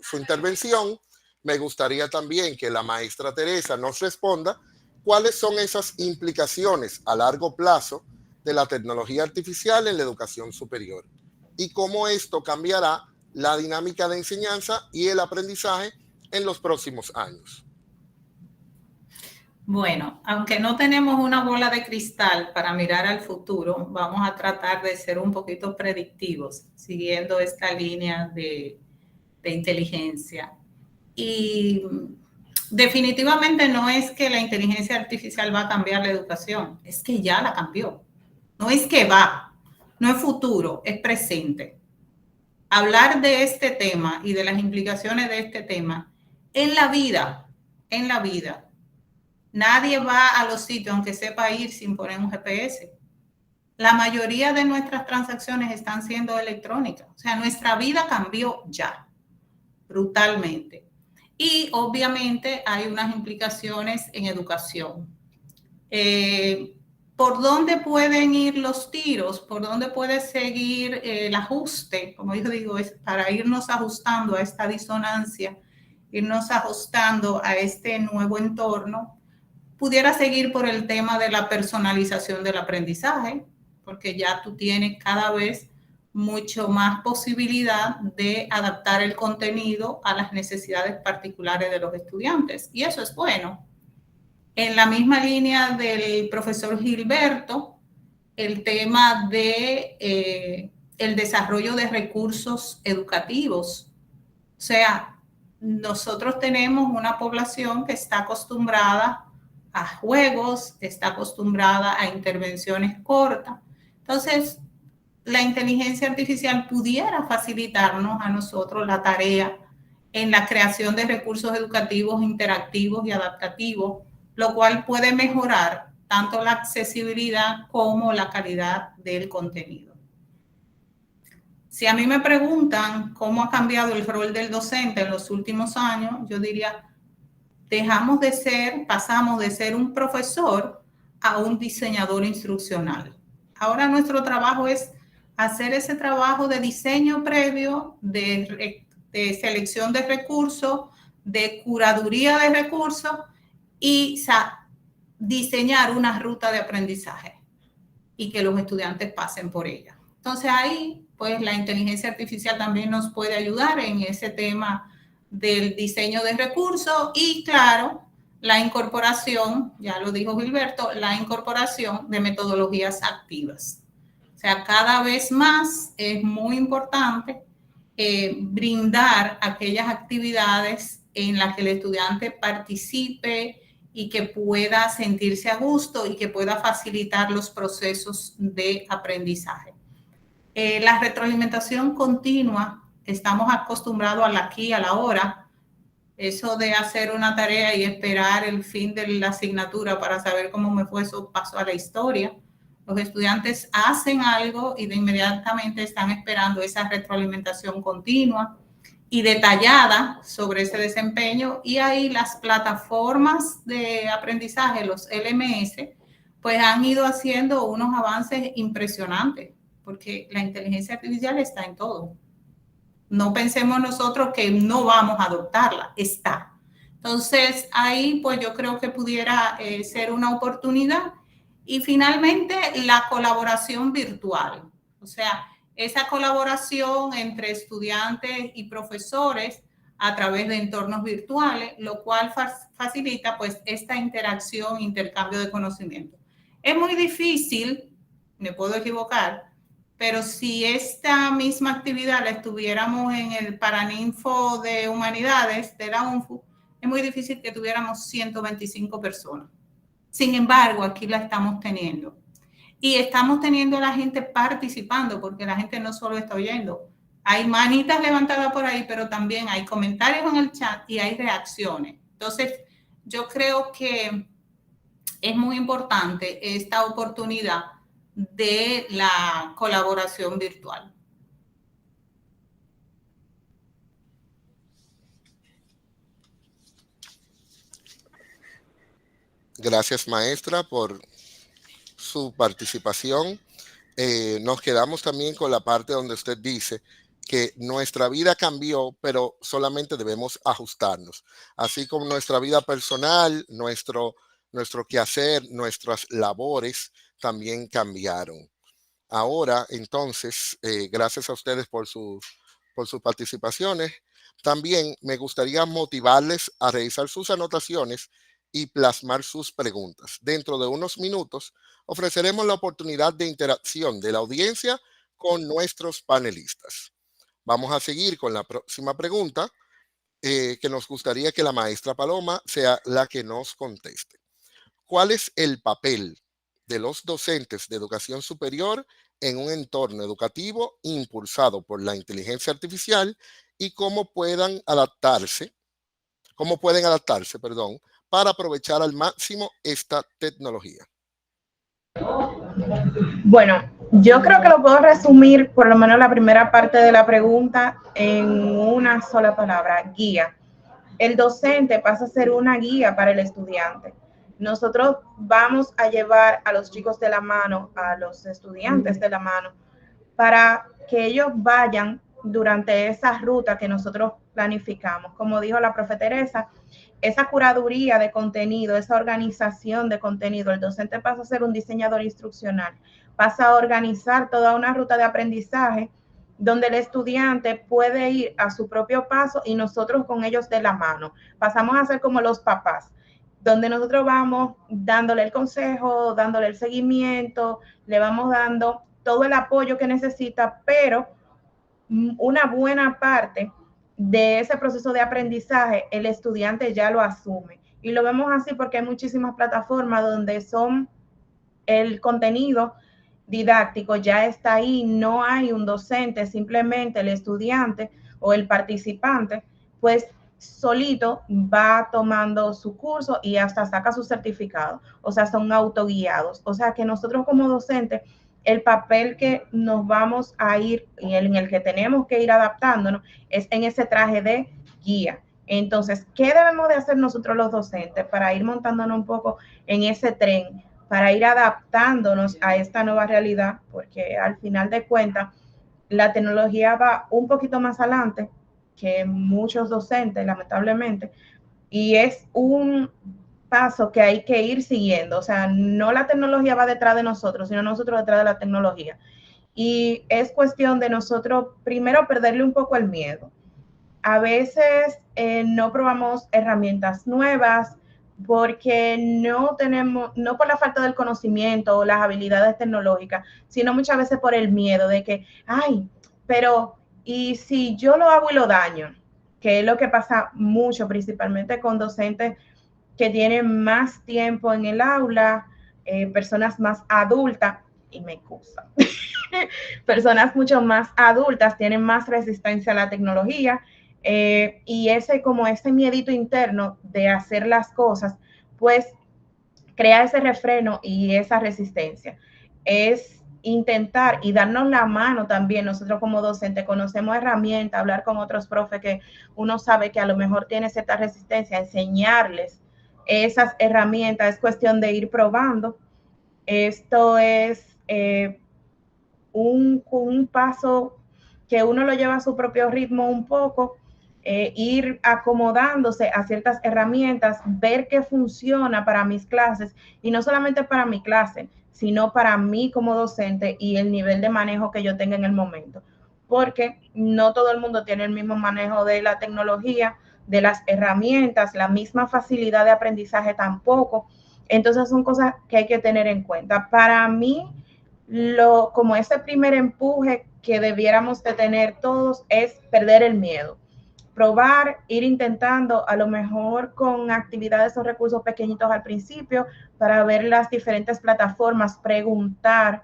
su intervención. Me gustaría también que la maestra Teresa nos responda cuáles son esas implicaciones a largo plazo de la tecnología artificial en la educación superior y cómo esto cambiará la dinámica de enseñanza y el aprendizaje en los próximos años. Bueno, aunque no tenemos una bola de cristal para mirar al futuro, vamos a tratar de ser un poquito predictivos, siguiendo esta línea de inteligencia. Y definitivamente no es que la inteligencia artificial va a cambiar la educación, es que ya la cambió. No es que va, no es futuro, es presente. Hablar de este tema y de las implicaciones de este tema en la vida. Nadie va a los sitios, aunque sepa ir, sin poner un GPS. La mayoría de nuestras transacciones están siendo electrónicas. O sea, nuestra vida cambió ya, brutalmente. Y obviamente hay unas implicaciones en educación. ¿por dónde pueden ir los tiros? ¿Por dónde puede seguir el ajuste? Como yo digo, es para irnos ajustando a esta disonancia, irnos ajustando a este nuevo entorno. Pudiera seguir por el tema de la personalización del aprendizaje, porque ya tú tienes cada vez mucho más posibilidad de adaptar el contenido a las necesidades particulares de los estudiantes. Y eso es bueno. En la misma línea del profesor Gilberto, el tema de el desarrollo de recursos educativos. O sea, nosotros tenemos una población que está acostumbrada a juegos, está acostumbrada a intervenciones cortas. Entonces, la inteligencia artificial pudiera facilitarnos a nosotros la tarea en la creación de recursos educativos interactivos y adaptativos, lo cual puede mejorar tanto la accesibilidad como la calidad del contenido. Si a mí me preguntan cómo ha cambiado el rol del docente en los últimos años, yo diría, pasamos de ser un profesor a un diseñador instruccional. Ahora nuestro trabajo es hacer ese trabajo de diseño previo, de selección de recursos, de curaduría de recursos y diseñar una ruta de aprendizaje y que los estudiantes pasen por ella. Entonces ahí, pues la inteligencia artificial también nos puede ayudar en ese tema del diseño de recursos y, claro, la incorporación, ya lo dijo Gilberto, la incorporación de metodologías activas. O sea, cada vez más es muy importante brindar aquellas actividades en las que el estudiante participe y que pueda sentirse a gusto y que pueda facilitar los procesos de aprendizaje. La retroalimentación continua, estamos acostumbrados al aquí, a la hora. Eso de hacer una tarea y esperar el fin de la asignatura para saber cómo me fue, eso pasó a la historia. Los estudiantes hacen algo y de inmediatamente están esperando esa retroalimentación continua y detallada sobre ese desempeño, y ahí las plataformas de aprendizaje, los LMS, pues han ido haciendo unos avances impresionantes, porque la inteligencia artificial está en todo. No pensemos nosotros que no vamos a adoptarla, está. Entonces, ahí pues yo creo que pudiera ser una oportunidad. Y finalmente, la colaboración virtual. O sea, esa colaboración entre estudiantes y profesores a través de entornos virtuales, lo cual facilita pues esta interacción, intercambio de conocimiento. Es muy difícil, me puedo equivocar, pero si esta misma actividad la estuviéramos en el Paraninfo de Humanidades de la UNFU, es muy difícil que tuviéramos 125 personas. Sin embargo, aquí la estamos teniendo. Y estamos teniendo a la gente participando, porque la gente no solo está oyendo. Hay manitas levantadas por ahí, pero también hay comentarios en el chat y hay reacciones. Entonces, yo creo que es muy importante esta oportunidad de la colaboración virtual. Gracias, maestra, por su participación. Nos quedamos también con la parte donde usted dice que nuestra vida cambió, pero solamente debemos ajustarnos. Así como nuestra vida personal, nuestro quehacer, nuestras labores también cambiaron. Ahora, entonces, gracias a ustedes por sus participaciones. También me gustaría motivarles a revisar sus anotaciones y plasmar sus preguntas. Dentro de unos minutos ofreceremos la oportunidad de interacción de la audiencia con nuestros panelistas. Vamos a seguir con la próxima pregunta, que nos gustaría que la maestra Paloma sea la que nos conteste. ¿Cuál es el papel de los docentes de educación superior en un entorno educativo impulsado por la inteligencia artificial y cómo pueden adaptarse, para aprovechar al máximo esta tecnología? Bueno, yo creo que lo puedo resumir, por lo menos la primera parte de la pregunta, en una sola palabra: guía. El docente pasa a ser una guía para el estudiante. nosotros vamos a llevar a los chicos de la mano, a los estudiantes de la mano, para que ellos vayan durante esa ruta que nosotros planificamos. Como dijo la profe Teresa, esa curaduría de contenido, esa organización de contenido, el docente pasa a ser un diseñador instruccional, pasa a organizar toda una ruta de aprendizaje donde el estudiante puede ir a su propio paso y nosotros con ellos de la mano. Pasamos a ser como los papás, donde nosotros vamos dándole el consejo, dándole el seguimiento, le vamos dando todo el apoyo que necesita, pero una buena parte de ese proceso de aprendizaje el estudiante ya lo asume. Y lo vemos así porque hay muchísimas plataformas donde son el contenido didáctico ya está ahí, no hay un docente, simplemente el estudiante o el participante, pues solito va tomando su curso y hasta saca su certificado, o sea, son autoguiados. O sea, que nosotros como docentes, el papel que nos vamos a ir y en el que tenemos que ir adaptándonos es en ese traje de guía. Entonces, ¿qué debemos de hacer nosotros los docentes para ir montándonos un poco en ese tren, para ir adaptándonos a esta nueva realidad? Porque al final de cuentas, la tecnología va un poquito más adelante que muchos docentes, lamentablemente, y es un paso que hay que ir siguiendo. O sea, no la tecnología va detrás de nosotros, sino nosotros detrás de la tecnología. Y es cuestión de nosotros primero perderle un poco el miedo. A veces no probamos herramientas nuevas porque no tenemos, no por la falta del conocimiento o las habilidades tecnológicas, sino muchas veces por el miedo de que, ay, pero ¿y si yo lo hago y lo daño? Que es lo que pasa mucho, principalmente con docentes que tienen más tiempo en el aula, personas más adultas, y me excusa, personas mucho más adultas tienen más resistencia a la tecnología, y ese miedito interno de hacer las cosas, pues crea ese refreno y esa resistencia. Es intentar y darnos la mano también. Nosotros como docentes conocemos herramientas, hablar con otros profes que uno sabe que a lo mejor tiene cierta resistencia, enseñarles esas herramientas. Es cuestión de ir probando. Esto es un paso que uno lo lleva a su propio ritmo un poco, ir acomodándose a ciertas herramientas, ver qué funciona para mis clases y no solamente para mi clase, sino para mí como docente y el nivel de manejo que yo tenga en el momento, porque no todo el mundo tiene el mismo manejo de la tecnología, de las herramientas, la misma facilidad de aprendizaje tampoco. Entonces son cosas que hay que tener en cuenta. Para mí, como ese primer empuje que debiéramos de tener todos es perder el miedo, probar, ir intentando a lo mejor con actividades o recursos pequeñitos al principio para ver las diferentes plataformas, preguntar,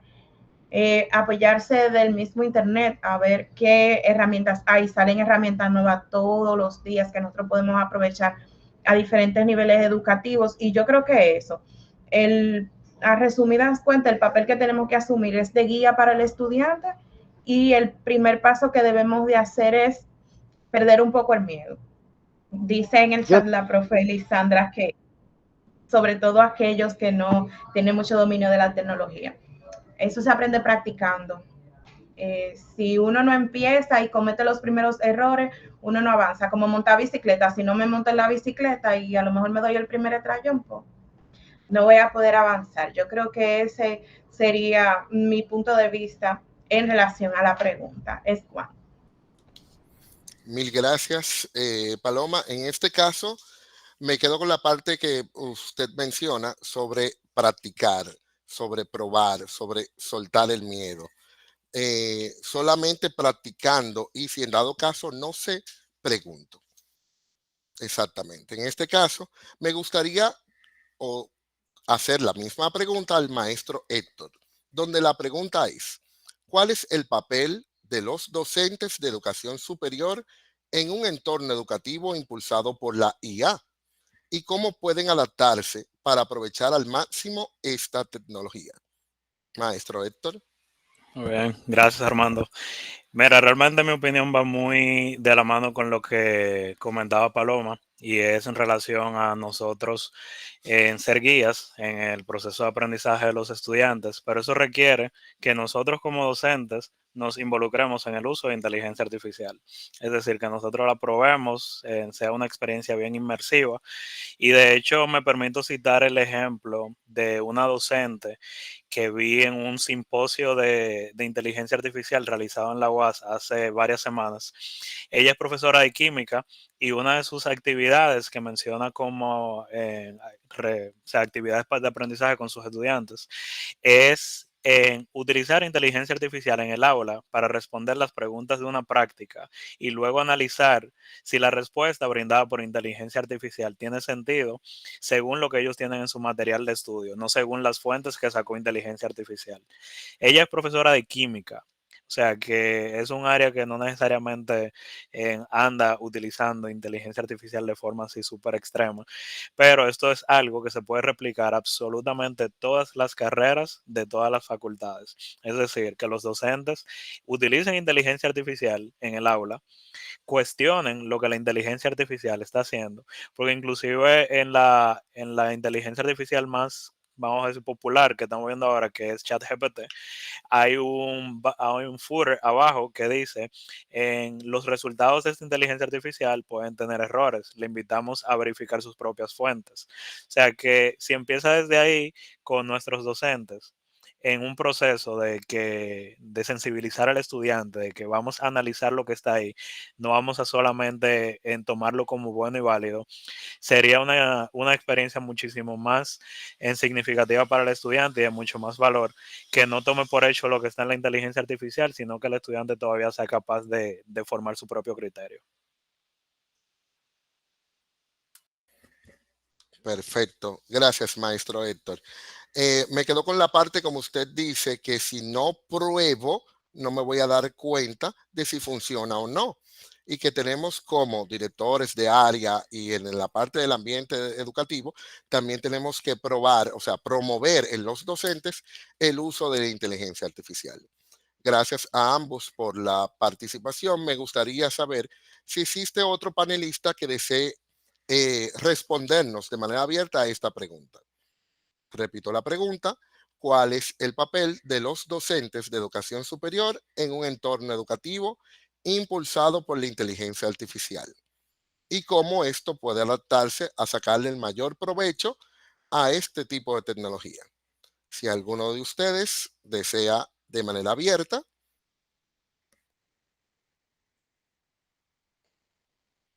apoyarse del mismo internet, a ver qué herramientas hay. Salen herramientas nuevas todos los días que nosotros podemos aprovechar a diferentes niveles educativos, y yo creo que eso, a resumidas cuentas, el papel que tenemos que asumir es de guía para el estudiante, y el primer paso que debemos de hacer es perder un poco el miedo. Dice en el chat la profe Lisandra que sobre todo aquellos que no tienen mucho dominio de la tecnología. Eso se aprende practicando. Si uno no empieza y comete los primeros errores, uno no avanza. Como montar bicicleta, si no me monto en la bicicleta y a lo mejor me doy el primer estrellón, pues no voy a poder avanzar. Yo creo que ese sería mi punto de vista en relación a la pregunta. Es Juan. Mil gracias, Paloma. En este caso, me quedo con la parte que usted menciona sobre practicar, sobre probar, sobre soltar el miedo. Solamente practicando, y si en dado caso no sé, pregunto. Exactamente. En este caso, me gustaría hacer la misma pregunta al maestro Héctor, donde la pregunta es: ¿cuál es el papel de los docentes de educación superior en un entorno educativo impulsado por la IA? ¿Y cómo pueden adaptarse para aprovechar al máximo esta tecnología? Maestro Héctor. Muy bien, gracias Armando. Mira, realmente mi opinión va muy de la mano con lo que comentaba Paloma, y es en relación a nosotros en ser guías en el proceso de aprendizaje de los estudiantes, pero eso requiere que nosotros como docentes nos involucremos en el uso de inteligencia artificial. Es decir, que nosotros la probemos, sea una experiencia bien inmersiva. Y de hecho me permito citar el ejemplo de una docente que vi en un simposio de inteligencia artificial realizado en la UAS hace varias semanas. Ella es profesora de química y una de sus actividades que menciona como actividades de aprendizaje con sus estudiantes es utilizar inteligencia artificial en el aula para responder las preguntas de una práctica y luego analizar si la respuesta brindada por inteligencia artificial tiene sentido según lo que ellos tienen en su material de estudio, no según las fuentes que sacó inteligencia artificial. Ella es profesora de química. O sea que es un área que no necesariamente anda utilizando inteligencia artificial de forma así súper extrema, pero esto es algo que se puede replicar absolutamente todas las carreras de todas las facultades. Es decir, que los docentes utilicen inteligencia artificial en el aula, cuestionen lo que la inteligencia artificial está haciendo, porque inclusive en la inteligencia artificial más, vamos a decir, popular que estamos viendo ahora, que es ChatGPT, hay un footer abajo que dice, en los resultados de esta inteligencia artificial pueden tener errores. Le invitamos a verificar sus propias fuentes. O sea que si empieza desde ahí con nuestros docentes, en un proceso de sensibilizar al estudiante, de que vamos a analizar lo que está ahí, no vamos a solamente en tomarlo como bueno y válido, sería una experiencia muchísimo más significativa para el estudiante y de mucho más valor, que no tome por hecho lo que está en la inteligencia artificial, sino que el estudiante todavía sea capaz de formar su propio criterio. Perfecto. Gracias, maestro Héctor. Me quedo con la parte, como usted dice, que si no pruebo, no me voy a dar cuenta de si funciona o no. Y que tenemos como directores de área y en la parte del ambiente educativo, también tenemos que probar, o sea, promover en los docentes el uso de la inteligencia artificial. Gracias a ambos por la participación. Me gustaría saber si existe otro panelista que desee respondernos de manera abierta a esta pregunta. Repito la pregunta: ¿cuál es el papel de los docentes de educación superior en un entorno educativo impulsado por la inteligencia artificial? Y cómo esto puede adaptarse a sacarle el mayor provecho a este tipo de tecnología. Si alguno de ustedes desea de manera abierta.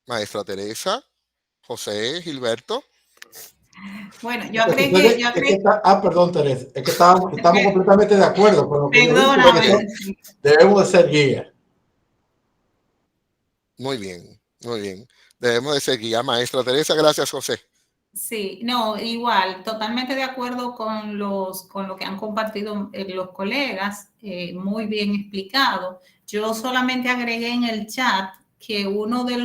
Maestra Teresa, José, Gilberto. Bueno, yo agregué. Perdón, Teresa, es que estamos completamente de acuerdo con lo que Perdóname. Debemos de ser guías. Muy bien, muy bien. Debemos de ser guía, maestra Teresa. Gracias, José. Sí, no, igual, totalmente de acuerdo con lo que han compartido los colegas, muy bien explicado. Yo solamente agregué en el chat que uno de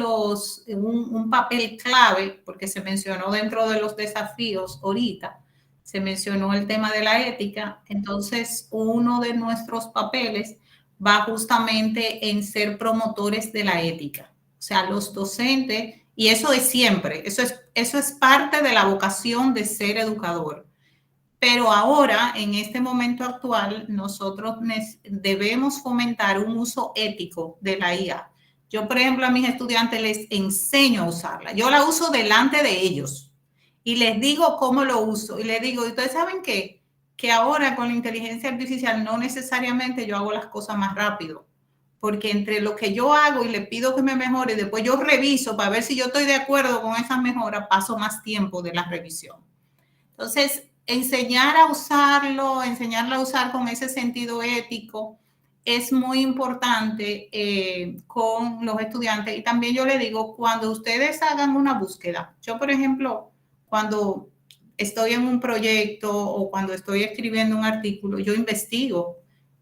un papel clave, porque se mencionó dentro de los desafíos ahorita, se mencionó el tema de la ética, entonces uno de nuestros papeles va justamente en ser promotores de la ética. O sea, los docentes, y eso es siempre, eso es parte de la vocación de ser educador. Pero ahora, en este momento actual, nosotros debemos fomentar un uso ético de la IA. Yo, por ejemplo, a mis estudiantes les enseño a usarla. Yo la uso delante de ellos y les digo cómo lo uso. Y les digo, ¿ustedes saben qué? Que ahora con la inteligencia artificial no necesariamente yo hago las cosas más rápido, porque entre lo que yo hago y le pido que me mejore, después yo reviso para ver si yo estoy de acuerdo con esas mejoras, paso más tiempo de la revisión. Entonces, enseñar a usarlo, enseñarlo a usar con ese sentido ético es muy importante con los estudiantes. Y también yo le digo, cuando ustedes hagan una búsqueda, yo, por ejemplo, cuando estoy en un proyecto o cuando estoy escribiendo un artículo, yo investigo.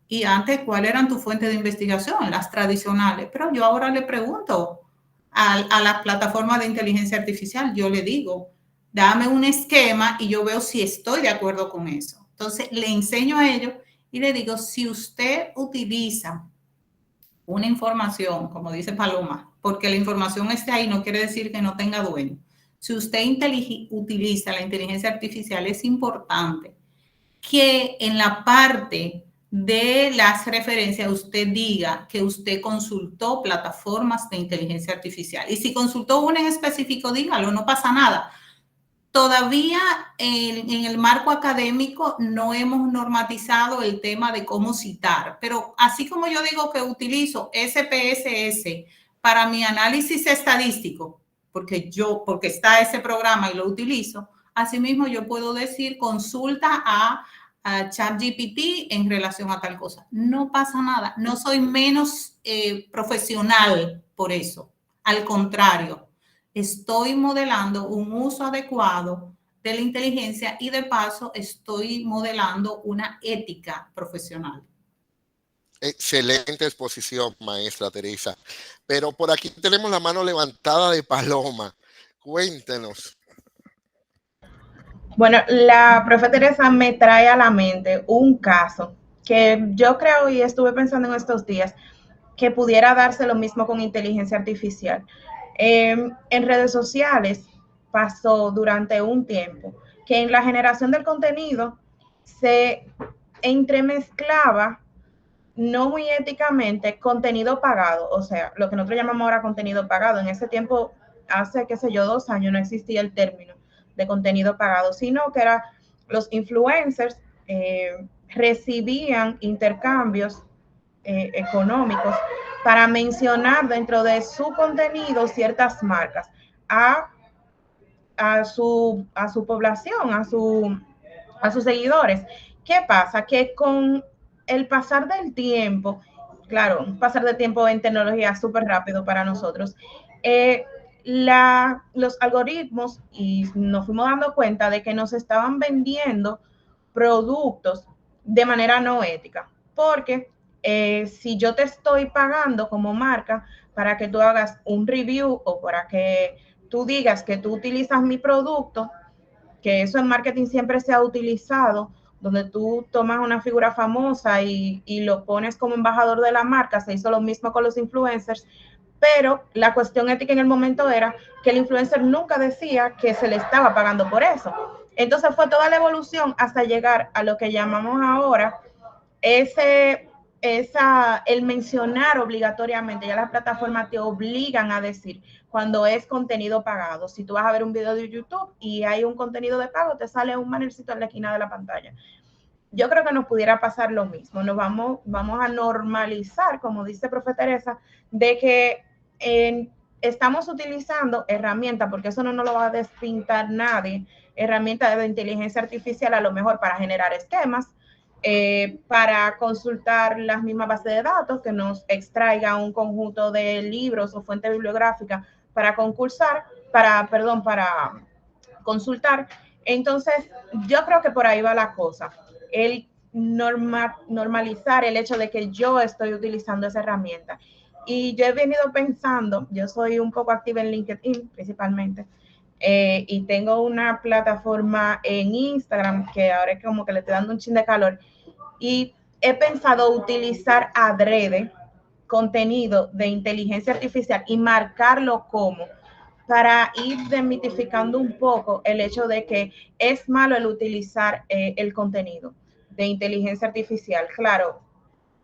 Y antes, ¿cuáles eran tus fuentes de investigación? Las tradicionales. Pero yo ahora le pregunto a las plataformas de inteligencia artificial, yo le digo, dame un esquema y yo veo si estoy de acuerdo con eso. Entonces, le enseño a ellos y le digo, si usted utiliza una información, como dice Paloma, porque la información esté ahí no quiere decir que no tenga dueño. si usted utiliza la inteligencia artificial, es importante que en la parte de las referencias usted diga que usted consultó plataformas de inteligencia artificial. Y si consultó una en específico, dígalo, no pasa nada. Todavía en el marco académico no hemos normatizado el tema de cómo citar, pero así como yo digo que utilizo SPSS para mi análisis estadístico, porque está ese programa y lo utilizo, asimismo yo puedo decir consulta a ChatGPT en relación a tal cosa. No pasa nada, no soy menos profesional por eso, al contrario. Estoy modelando un uso adecuado de la inteligencia y de paso estoy modelando una ética profesional. Excelente exposición, maestra Teresa. Pero por aquí tenemos la mano levantada de Paloma. Cuéntenos. Bueno, la profe Teresa me trae a la mente un caso que yo creo y estuve pensando en estos días que pudiera darse lo mismo con inteligencia artificial. En redes sociales pasó durante un tiempo que en la generación del contenido se entremezclaba no muy éticamente contenido pagado, o sea, lo que nosotros llamamos ahora contenido pagado. En ese tiempo, hace, qué sé yo, 2 años no existía el término de contenido pagado, sino que era los influencers recibían intercambios económicos para mencionar dentro de su contenido ciertas marcas a su población, a sus seguidores. ¿Qué pasa? Que con el pasar del tiempo, claro, un pasar de tiempo en tecnología súper rápido para nosotros, los algoritmos, y nos fuimos dando cuenta de que nos estaban vendiendo productos de manera no ética, porque si yo te estoy pagando como marca para que tú hagas un review o para que tú digas que tú utilizas mi producto, que eso en marketing siempre se ha utilizado, donde tú tomas una figura famosa y lo pones como embajador de la marca. Se hizo lo mismo con los influencers, pero la cuestión ética en el momento era que el influencer nunca decía que se le estaba pagando por eso. Entonces fue toda la evolución hasta llegar a lo que llamamos ahora el mencionar obligatoriamente. Ya las plataformas te obligan a decir cuando es contenido pagado. Si tú vas a ver un video de YouTube y hay un contenido de pago, te sale un bannercito en la esquina de la pantalla. Yo creo que nos pudiera pasar lo mismo. Nos vamos a normalizar, como dice profe Teresa, de que estamos utilizando herramientas, porque eso no nos lo va a despintar nadie, herramientas de inteligencia artificial a lo mejor para generar esquemas, para consultar las mismas bases de datos, que nos extraiga un conjunto de libros o fuentes bibliográficas para consultar. Entonces, yo creo que por ahí va la cosa. El normalizar el hecho de que yo estoy utilizando esa herramienta. Y yo he venido pensando, yo soy un poco activa en LinkedIn principalmente, y tengo una plataforma en Instagram que ahora es como que le estoy dando un chin de calor, y he pensado utilizar adrede contenido de inteligencia artificial y marcarlo como para ir desmitificando un poco el hecho de que es malo el utilizar el contenido de inteligencia artificial. Claro,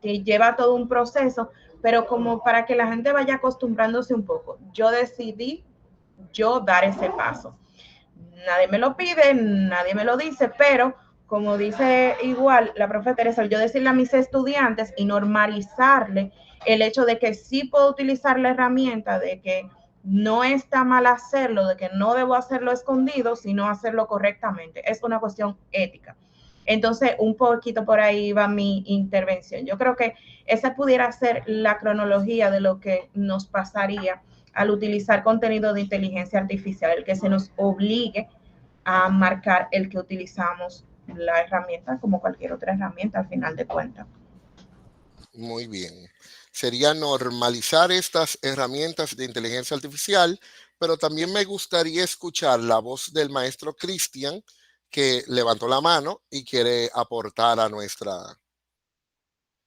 que lleva todo un proceso, pero como para que la gente vaya acostumbrándose un poco. Yo decidí dar ese paso. Nadie me lo pide, nadie me lo dice, pero como dice igual la profe Teresa, yo decirle a mis estudiantes y normalizarle el hecho de que sí puedo utilizar la herramienta, de que no está mal hacerlo, de que no debo hacerlo escondido, sino hacerlo correctamente. Es una cuestión ética. Entonces, un poquito por ahí va mi intervención. Yo creo que esa pudiera ser la cronología de lo que nos pasaría al utilizar contenido de inteligencia artificial, el que se nos obligue a marcar el que utilizamos la herramienta como cualquier otra herramienta al final de cuentas. Muy bien. Sería normalizar estas herramientas de inteligencia artificial, pero también me gustaría escuchar la voz del maestro Cristian, que levantó la mano y quiere aportar a nuestra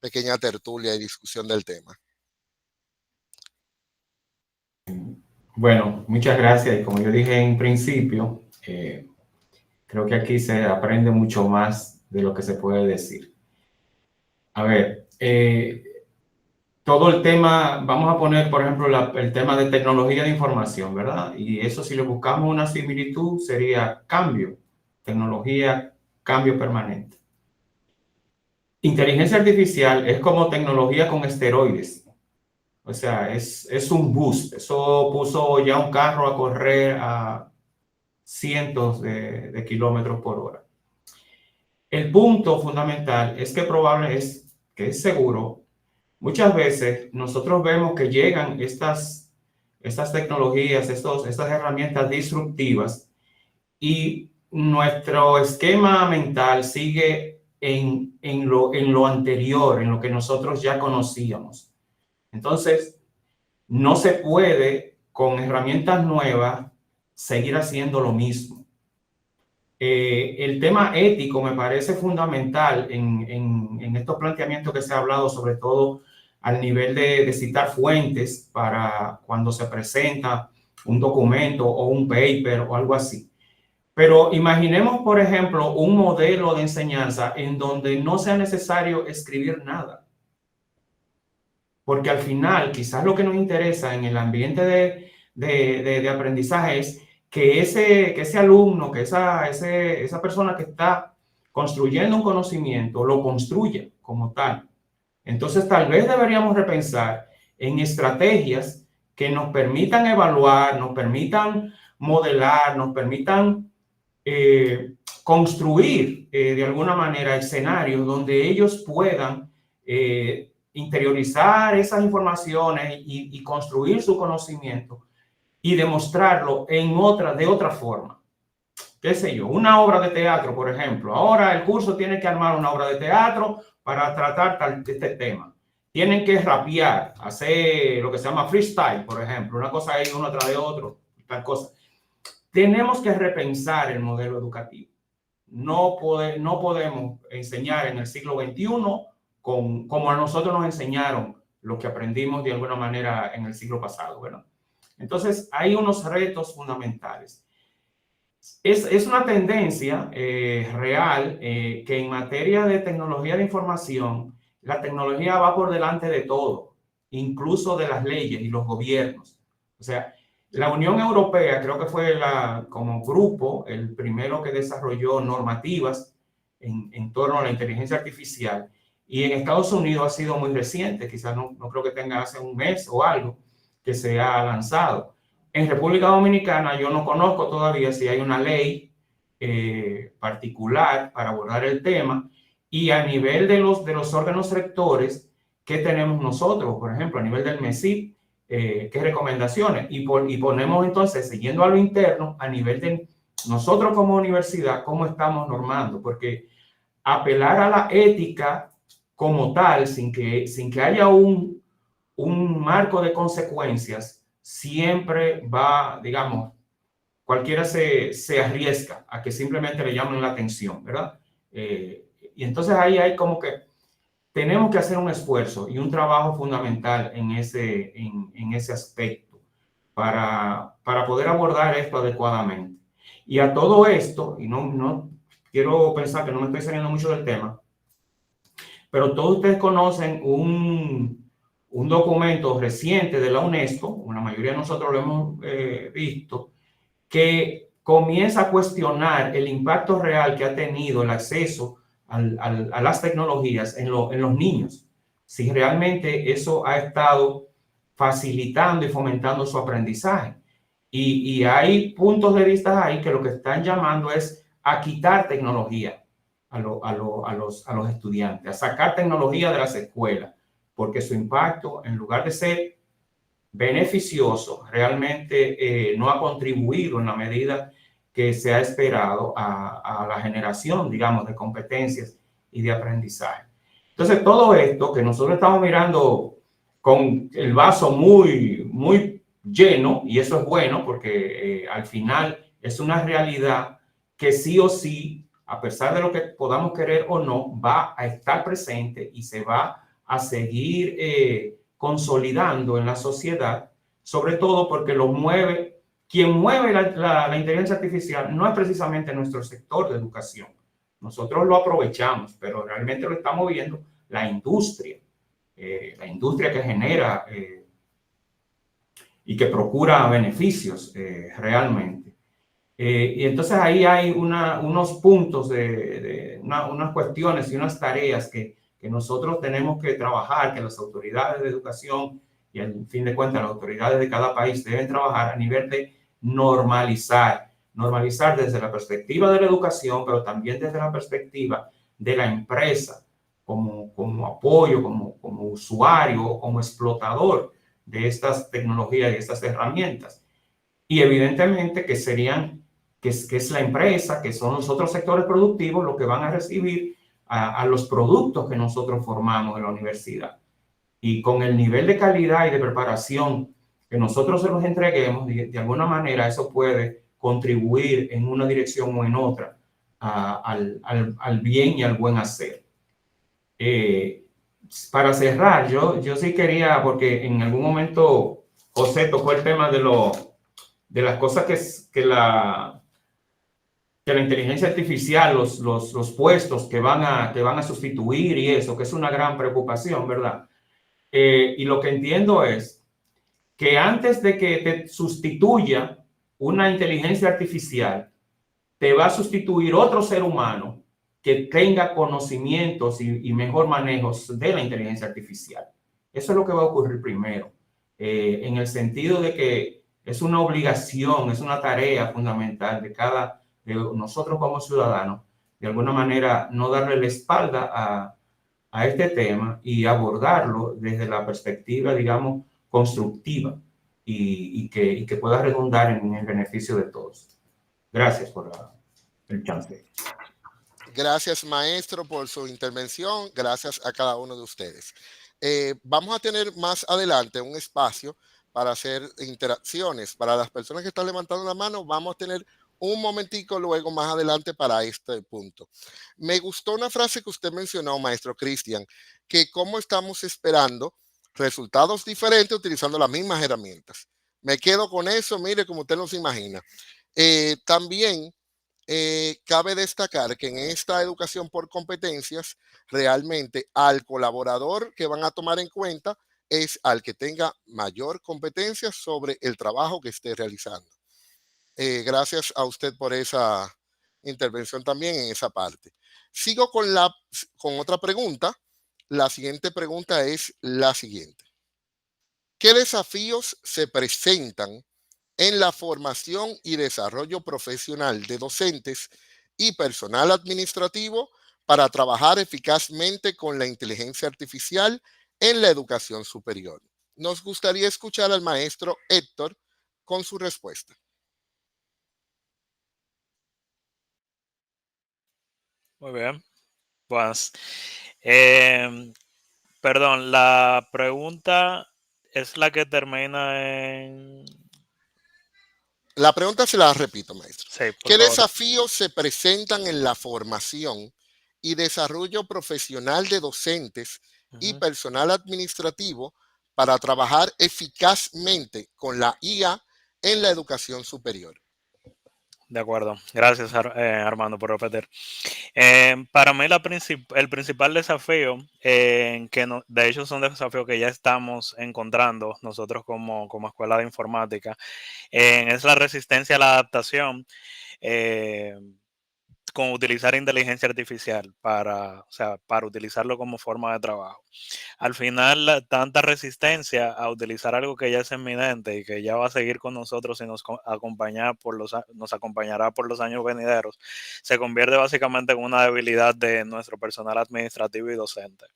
pequeña tertulia y discusión del tema. Bueno, muchas gracias. Y como yo dije en principio, creo que aquí se aprende mucho más de lo que se puede decir. A ver, todo el tema, vamos a poner, por ejemplo, el tema de tecnología de información, ¿verdad? Y eso, si le buscamos una similitud, sería cambio, tecnología, cambio permanente. Inteligencia artificial es como tecnología con esteroides. O sea, es un boost. Eso puso ya un carro a correr a cientos de kilómetros por hora. El punto fundamental es que que es seguro. Muchas veces nosotros vemos que llegan estas tecnologías, estas herramientas disruptivas, y nuestro esquema mental sigue en lo anterior, en lo que nosotros ya conocíamos. Entonces, no se puede con herramientas nuevas seguir haciendo lo mismo. El tema ético me parece fundamental en estos planteamientos que se ha hablado, sobre todo al nivel de citar fuentes para cuando se presenta un documento o un paper o algo así. Pero imaginemos, por ejemplo, un modelo de enseñanza en donde no sea necesario escribir nada. Porque al final, quizás lo que nos interesa en el ambiente de aprendizaje es que ese alumno, que esa persona que está construyendo un conocimiento, lo construya como tal. Entonces, tal vez deberíamos repensar en estrategias que nos permitan evaluar, nos permitan modelar, nos permitan construir de alguna manera escenarios donde ellos puedan interiorizar esas informaciones y construir su conocimiento y demostrarlo de otra forma. ¿Qué sé yo? Una obra de teatro, por ejemplo. Ahora el curso tiene que armar una obra de teatro para tratar este tema. Tienen que rapear, hacer lo que se llama freestyle, por ejemplo. Una cosa ahí, uno tras de otro, tal cosa. Tenemos que repensar el modelo educativo. No podemos enseñar en el siglo XXI como a nosotros nos enseñaron lo que aprendimos de alguna manera en el siglo pasado, ¿verdad? Entonces, hay unos retos fundamentales. Es una tendencia real que en materia de tecnología de información, la tecnología va por delante de todo, incluso de las leyes y los gobiernos. O sea, la Unión Europea creo que fue como grupo el primero que desarrolló normativas en torno a la inteligencia artificial, y en Estados Unidos ha sido muy reciente, quizás no creo que tenga hace un mes o algo que se ha lanzado. En República Dominicana yo no conozco todavía si hay una ley particular para abordar el tema, y a nivel de los órganos rectores, ¿qué tenemos nosotros? Por ejemplo, a nivel del MESIP, ¿qué recomendaciones? Y ponemos entonces, siguiendo a lo interno, a nivel de nosotros como universidad, ¿cómo estamos normando? Porque apelar a la ética como tal, sin que haya un marco de consecuencias, siempre va, digamos, cualquiera se arriesga a que simplemente le llamen la atención, ¿verdad? Y entonces ahí hay como que tenemos que hacer un esfuerzo y un trabajo fundamental en ese aspecto para poder abordar esto adecuadamente. Y a todo esto, y no quiero pensar que no me estoy saliendo mucho del tema, pero todos ustedes conocen un documento reciente de la UNESCO, la mayoría de nosotros lo hemos visto, que comienza a cuestionar el impacto real que ha tenido el acceso a las tecnologías en los niños. Si realmente eso ha estado facilitando y fomentando su aprendizaje. Y hay puntos de vista ahí que lo que están llamando es a quitar tecnología a los estudiantes, a sacar tecnología de las escuelas, porque su impacto, en lugar de ser beneficioso, realmente no ha contribuido en la medida que se ha esperado a la generación, digamos, de competencias y de aprendizaje. Entonces, todo esto que nosotros estamos mirando con el vaso muy, muy lleno, y eso es bueno porque al final es una realidad que sí o sí, a pesar de lo que podamos querer o no, va a estar presente y se va a seguir consolidando en la sociedad, sobre todo porque quien mueve la inteligencia artificial no es precisamente nuestro sector de educación. Nosotros lo aprovechamos, pero realmente lo está moviendo la industria que genera y que procura beneficios realmente. Y entonces ahí hay unos puntos unas cuestiones y unas tareas que nosotros tenemos que trabajar, que las autoridades de educación y al fin de cuentas las autoridades de cada país deben trabajar a nivel de normalizar desde la perspectiva de la educación, pero también desde la perspectiva de la empresa como apoyo, como usuario, como explotador de estas tecnologías y estas herramientas. Y evidentemente que es la empresa, que son los otros sectores productivos los que van a recibir a los productos que nosotros formamos en la universidad. Y con el nivel de calidad y de preparación que nosotros se los entreguemos, de alguna manera eso puede contribuir en una dirección o en otra al bien y al buen hacer. Para cerrar, yo sí quería, porque en algún momento José tocó el tema de las cosas que la inteligencia artificial, los puestos que van a sustituir y eso, que es una gran preocupación, ¿verdad? Y lo que entiendo es que antes de que te sustituya una inteligencia artificial, te va a sustituir otro ser humano que tenga conocimientos y mejor manejo de la inteligencia artificial. Eso es lo que va a ocurrir primero, en el sentido de que es una obligación, es una tarea fundamental de nosotros como ciudadanos, de alguna manera no darle la espalda a este tema y abordarlo desde la perspectiva, digamos, constructiva y que pueda redundar en el beneficio de todos. Gracias por el chance. Gracias, maestro, por su intervención. Gracias a cada uno de ustedes. Vamos a tener más adelante un espacio para hacer interacciones. Para las personas que están levantando la mano, vamos a tener un momentico luego más adelante para este punto. Me gustó una frase que usted mencionó, maestro Cristian, que cómo estamos esperando resultados diferentes utilizando las mismas herramientas. Me quedo con eso, mire, como usted no se imagina. También cabe destacar que en esta educación por competencias, realmente al colaborador que van a tomar en cuenta es al que tenga mayor competencia sobre el trabajo que esté realizando. Gracias a usted por esa intervención también en esa parte. Sigo con otra pregunta. La siguiente pregunta es la siguiente. ¿Qué desafíos se presentan en la formación y desarrollo profesional de docentes y personal administrativo para trabajar eficazmente con la inteligencia artificial en la educación superior? Nos gustaría escuchar al maestro Héctor con su respuesta. Muy bien. Pues, perdón, la pregunta es la que termina en... La pregunta se la repito, maestro. Sí, ¿Qué favor. desafíos se presentan en la formación y desarrollo profesional de docentes y personal administrativo para trabajar eficazmente con la IA en la educación superior? De acuerdo. Gracias, Armando, por repetir. Para mí el principal desafío, de hecho son desafíos que ya estamos encontrando nosotros como escuela de informática, es la resistencia a la adaptación con utilizar inteligencia artificial para utilizarlo como forma de trabajo. Al final, tanta resistencia a utilizar algo que ya es eminente y que ya va a seguir con nosotros y nos acompañará por los años venideros, se convierte básicamente en una debilidad de nuestro personal administrativo y docente.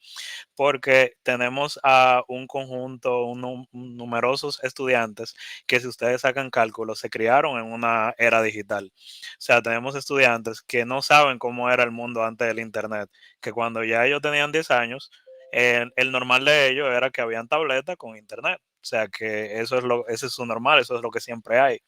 Porque tenemos a un conjunto, numerosos estudiantes que, si ustedes sacan cálculos, se criaron en una era digital. O sea, tenemos estudiantes que no saben cómo era el mundo antes del Internet, que cuando ya ellos tenían 10 años, el normal de ellos era que habían tabletas con Internet. O sea, que ese es su normal, eso es lo que siempre hay.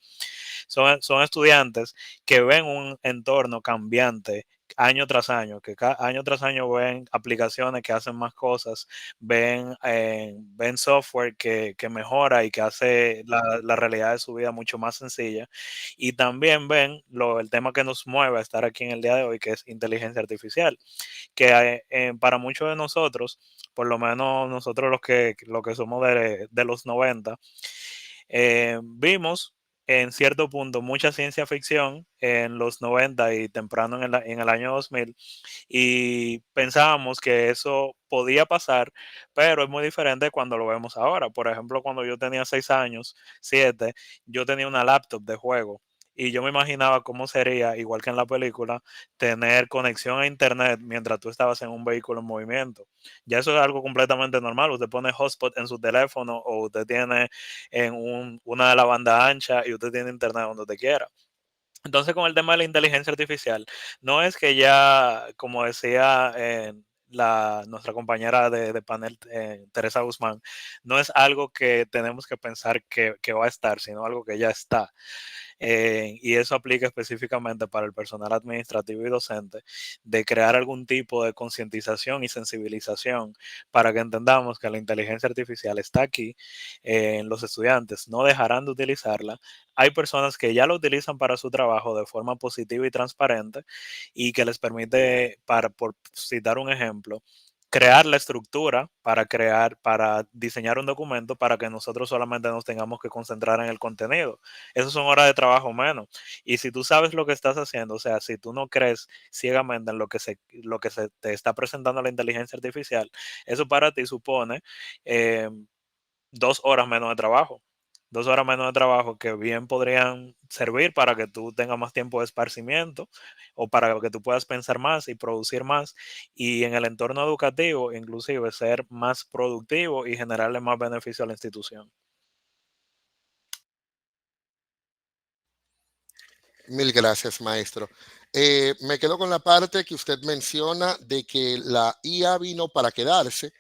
Son estudiantes que ven un entorno cambiante, año tras año, que año tras año ven aplicaciones que hacen más cosas, ven software que mejora y que hace la realidad de su vida mucho más sencilla. Y también ven el tema que nos mueve a estar aquí en el día de hoy, que es inteligencia artificial, que para muchos de nosotros, por lo menos nosotros los que somos de los 90, vimos en cierto punto mucha ciencia ficción en los 90 y temprano en el año 2000, y pensábamos que eso podía pasar, pero es muy diferente cuando lo vemos ahora. Por ejemplo, cuando yo tenía 6 años, 7, yo tenía una laptop de juego y yo me imaginaba cómo sería, igual que en la película, tener conexión a internet mientras tú estabas en un vehículo en movimiento. Ya eso es algo completamente normal. Usted pone hotspot en su teléfono o usted tiene una de la banda ancha y usted tiene internet donde usted quiera. Entonces, con el tema de la inteligencia artificial, no es que ya, como decía nuestra compañera de panel, Teresa Guzmán, no es algo que tenemos que pensar que va a estar, sino algo que ya está. Y eso aplica específicamente para el personal administrativo y docente, de crear algún tipo de concientización y sensibilización para que entendamos que la inteligencia artificial está aquí, en los estudiantes no dejarán de utilizarla. Hay personas que ya lo utilizan para su trabajo de forma positiva y transparente y que les permite, por citar un ejemplo, crear la estructura para diseñar un documento para que nosotros solamente nos tengamos que concentrar en el contenido. Esas son horas de trabajo menos. Y si tú sabes lo que estás haciendo, o sea, si tú no crees ciegamente en lo que se te está presentando la inteligencia artificial, eso para ti supone 2 horas menos de trabajo. 2 horas menos de trabajo que bien podrían servir para que tú tengas más tiempo de esparcimiento o para que tú puedas pensar más y producir más, y en el entorno educativo inclusive ser más productivo y generarle más beneficio a la institución. Mil gracias, maestro. Me quedo con la parte que usted menciona de que la IA vino para quedarse,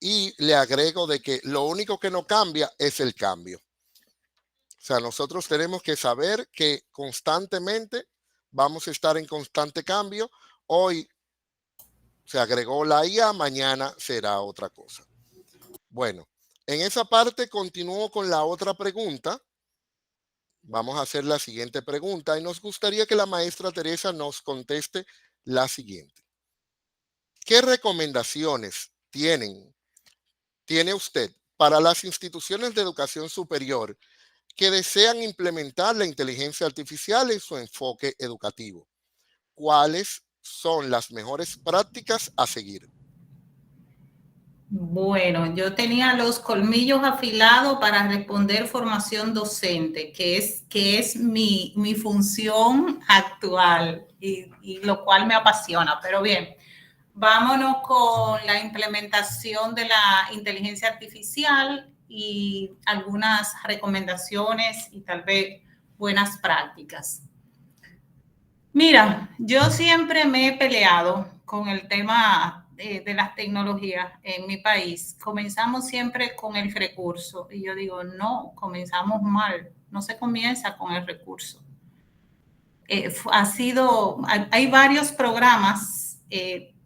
y le agrego de que lo único que no cambia es el cambio. O sea, nosotros tenemos que saber que constantemente vamos a estar en constante cambio. Hoy se agregó la IA, mañana será otra cosa. Bueno, en esa parte continúo con la otra pregunta. Vamos a hacer la siguiente pregunta y nos gustaría que la maestra Teresa nos conteste la siguiente. ¿Qué recomendaciones tiene usted para las instituciones de educación superior que desean implementar la inteligencia artificial en su enfoque educativo? ¿Cuáles son las mejores prácticas a seguir? Bueno, yo tenía los colmillos afilados para responder formación docente, que es mi función actual y lo cual me apasiona. Pero bien, vámonos con la implementación de la inteligencia artificial y algunas recomendaciones y tal vez buenas prácticas. Mira, yo siempre me he peleado con el tema de las tecnologías en mi país. Comenzamos siempre con el recurso y yo digo, no, comenzamos mal, no se comienza con el recurso. Hay varios programas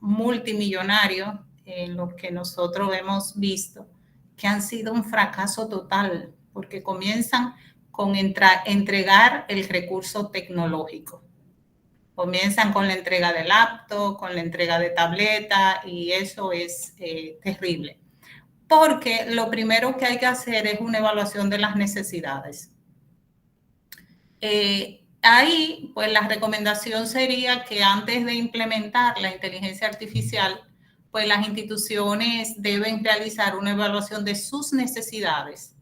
multimillonarios en los que nosotros hemos visto que han sido un fracaso total porque comienzan con entregar el recurso tecnológico. Comienzan con la entrega de laptop, con la entrega de tableta y eso es terrible. Porque lo primero que hay que hacer es una evaluación de las necesidades. Ahí, pues la recomendación sería que antes de implementar la inteligencia artificial, pues las instituciones deben realizar una evaluación de sus necesidades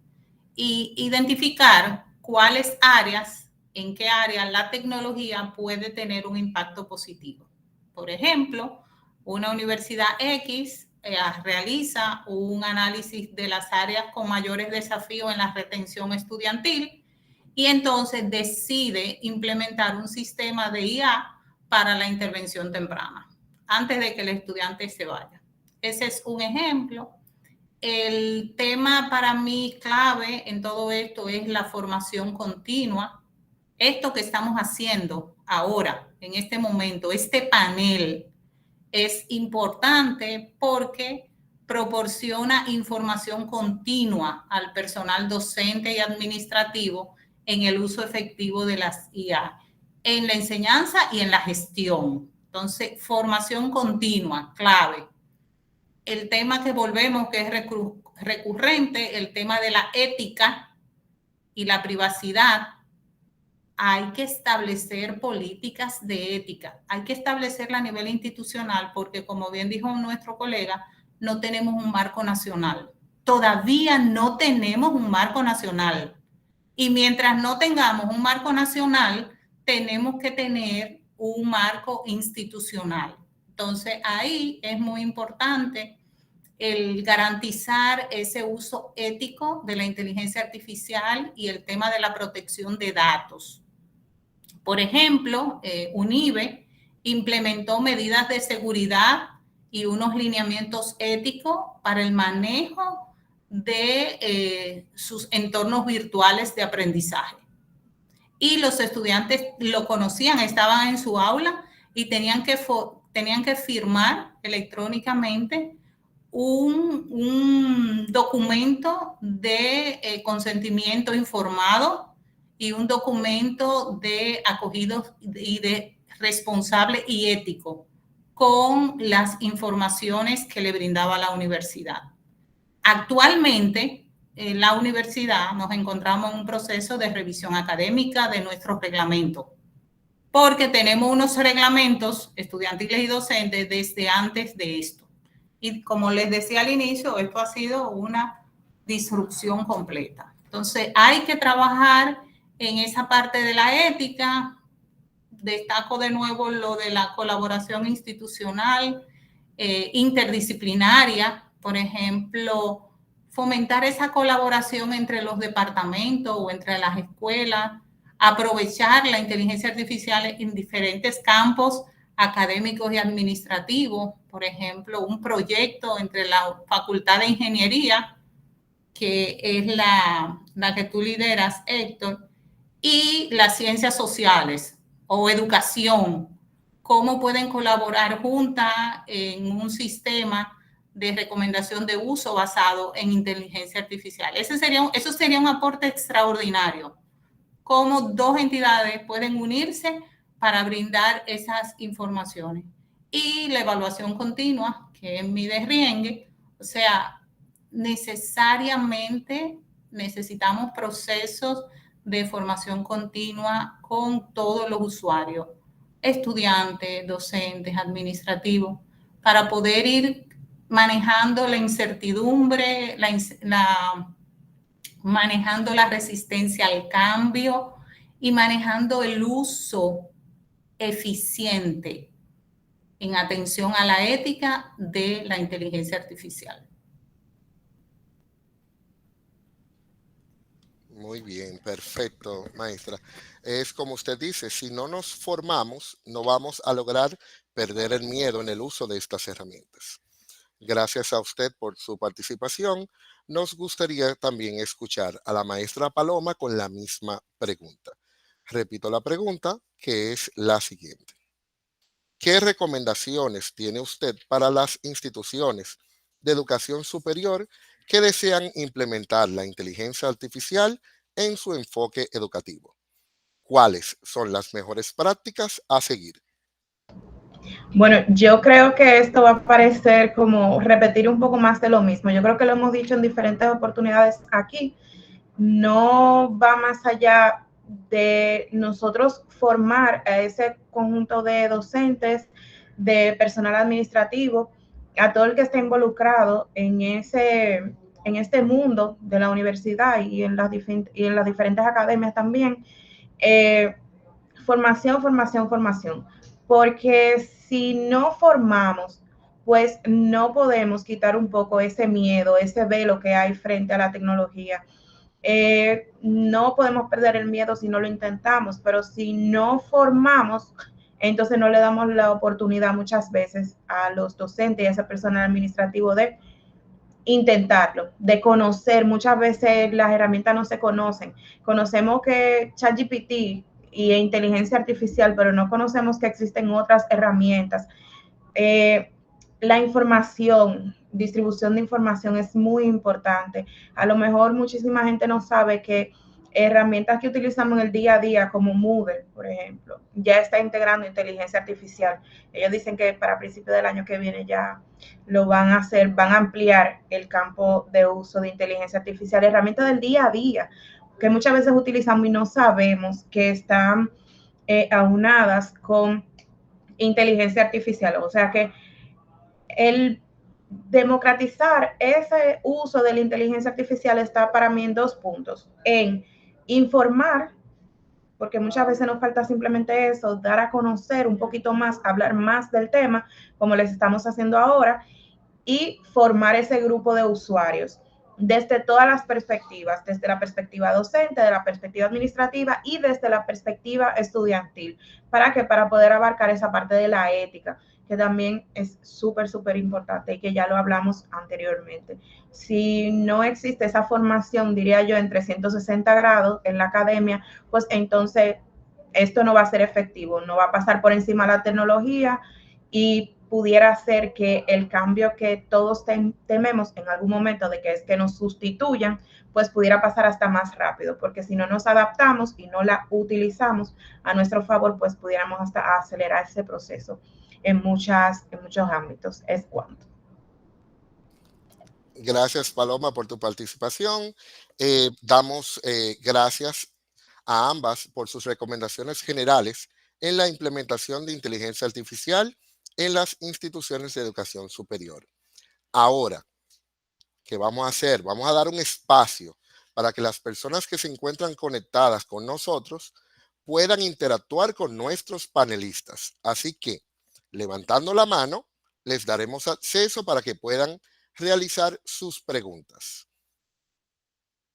y identificar cuáles áreas, en qué área la tecnología puede tener un impacto positivo. Por ejemplo, una universidad X realiza un análisis de las áreas con mayores desafíos en la retención estudiantil y entonces decide implementar un sistema de IA para la intervención temprana, antes de que el estudiante se vaya. Ese es un ejemplo. El tema para mí clave en todo esto es la formación continua. Esto que estamos haciendo ahora en este momento, este panel, es importante porque proporciona información continua al personal docente y administrativo en el uso efectivo de las IA, en la enseñanza y en la gestión. Entonces, formación continua, clave. El tema que volvemos, que es recurrente, el tema de la ética y la privacidad. Hay que establecer políticas de ética, hay que establecerla a nivel institucional porque, como bien dijo nuestro colega, no tenemos un marco nacional. Todavía no tenemos un marco nacional. Y mientras no tengamos un marco nacional, tenemos que tener un marco institucional. Entonces, ahí es muy importante el garantizar ese uso ético de la inteligencia artificial y el tema de la protección de datos. Por ejemplo, UNIBE implementó medidas de seguridad y unos lineamientos éticos para el manejo de sus entornos virtuales de aprendizaje. Y los estudiantes lo conocían, estaban en su aula y tenían que firmar electrónicamente un documento de consentimiento informado y un documento de acogido y de responsable y ético con las informaciones que le brindaba la universidad. Actualmente, en la universidad nos encontramos en un proceso de revisión académica de nuestros reglamentos, porque tenemos unos reglamentos estudiantiles y docentes desde antes de esto. Y como les decía al inicio, esto ha sido una disrupción completa. Entonces, hay que trabajar en esa parte de la ética. Destaco de nuevo lo de la colaboración institucional, interdisciplinaria, por ejemplo, fomentar esa colaboración entre los departamentos o entre las escuelas, aprovechar la inteligencia artificial en diferentes campos académicos y administrativos, por ejemplo, un proyecto entre la Facultad de Ingeniería, que es la que tú lideras, Héctor, y las ciencias sociales o educación, cómo pueden colaborar juntas en un sistema de recomendación de uso basado en inteligencia artificial. Eso sería un aporte extraordinario. Cómo dos entidades pueden unirse para brindar esas informaciones. Y la evaluación continua, que es mi derriengue, o sea, necesariamente necesitamos procesos de formación continua con todos los usuarios, estudiantes, docentes, administrativos, para poder ir manejando la incertidumbre, manejando la resistencia al cambio y manejando el uso eficiente en atención a la ética de la inteligencia artificial. Muy bien, perfecto, maestra. Es como usted dice, si no nos formamos, no vamos a lograr perder el miedo en el uso de estas herramientas. Gracias a usted por su participación. Nos gustaría también escuchar a la maestra Paloma con la misma pregunta. Repito la pregunta, que es la siguiente. ¿Qué recomendaciones tiene usted para las instituciones de educación superior que desean implementar la inteligencia artificial en su enfoque educativo? ¿Cuáles son las mejores prácticas a seguir? Bueno, yo creo que esto va a parecer como repetir un poco más de lo mismo. Yo creo que lo hemos dicho en diferentes oportunidades aquí. No va más allá de nosotros formar a ese conjunto de docentes, de personal administrativo, a todo el que esté involucrado en este mundo de la universidad y en las diferentes academias también. Formación. Porque si no formamos, pues no podemos quitar un poco ese miedo, ese velo que hay frente a la tecnología. No podemos perder el miedo si no lo intentamos, pero si no formamos, entonces no le damos la oportunidad muchas veces a los docentes y a ese personal administrativo de intentarlo, de conocer. Muchas veces las herramientas no se conocen. Conocemos que ChatGPT y inteligencia artificial, pero no conocemos que existen otras herramientas. La información, distribución de información es muy importante. A lo mejor muchísima gente no sabe que herramientas que utilizamos en el día a día, como Moodle, por ejemplo, ya está integrando inteligencia artificial. Ellos dicen que para principios del año que viene ya lo van a hacer, van a ampliar el campo de uso de inteligencia artificial, herramientas del día a día, que muchas veces utilizamos y no sabemos que están aunadas con inteligencia artificial. O sea que el democratizar ese uso de la inteligencia artificial está para mí en 2 puntos: en informar, porque muchas veces nos falta simplemente eso, dar a conocer un poquito más, hablar más del tema, como les estamos haciendo ahora, y formar ese grupo de usuarios desde todas las perspectivas, desde la perspectiva docente, de la perspectiva administrativa y desde la perspectiva estudiantil. ¿Para qué? Para poder abarcar esa parte de la ética, que también es súper, súper importante y que ya lo hablamos anteriormente. Si no existe esa formación, diría yo, en 360 grados en la academia, pues entonces esto no va a ser efectivo, no va a pasar por encima de la tecnología y pudiera ser que el cambio que todos tememos en algún momento de que es que nos sustituyan, pues pudiera pasar hasta más rápido, porque si no nos adaptamos y no la utilizamos a nuestro favor, pues pudiéramos hasta acelerar ese proceso en muchos ámbitos. Es cuanto. Gracias, Paloma, por tu participación. Damos gracias a ambas por sus recomendaciones generales en la implementación de inteligencia artificial en las instituciones de educación superior. Ahora, ¿qué vamos a hacer? Vamos a dar un espacio para que las personas que se encuentran conectadas con nosotros puedan interactuar con nuestros panelistas. Así que, levantando la mano, les daremos acceso para que puedan realizar sus preguntas.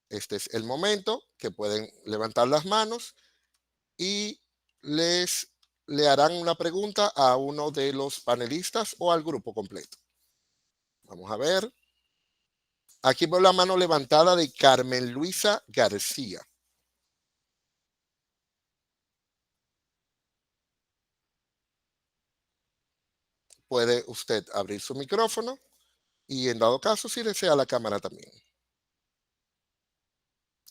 Este es el momento que pueden levantar las manos y le harán una pregunta a uno de los panelistas o al grupo completo. Vamos a ver. Aquí veo la mano levantada de Carmen Luisa García. Puede usted abrir su micrófono y, en dado caso, si desea la cámara también.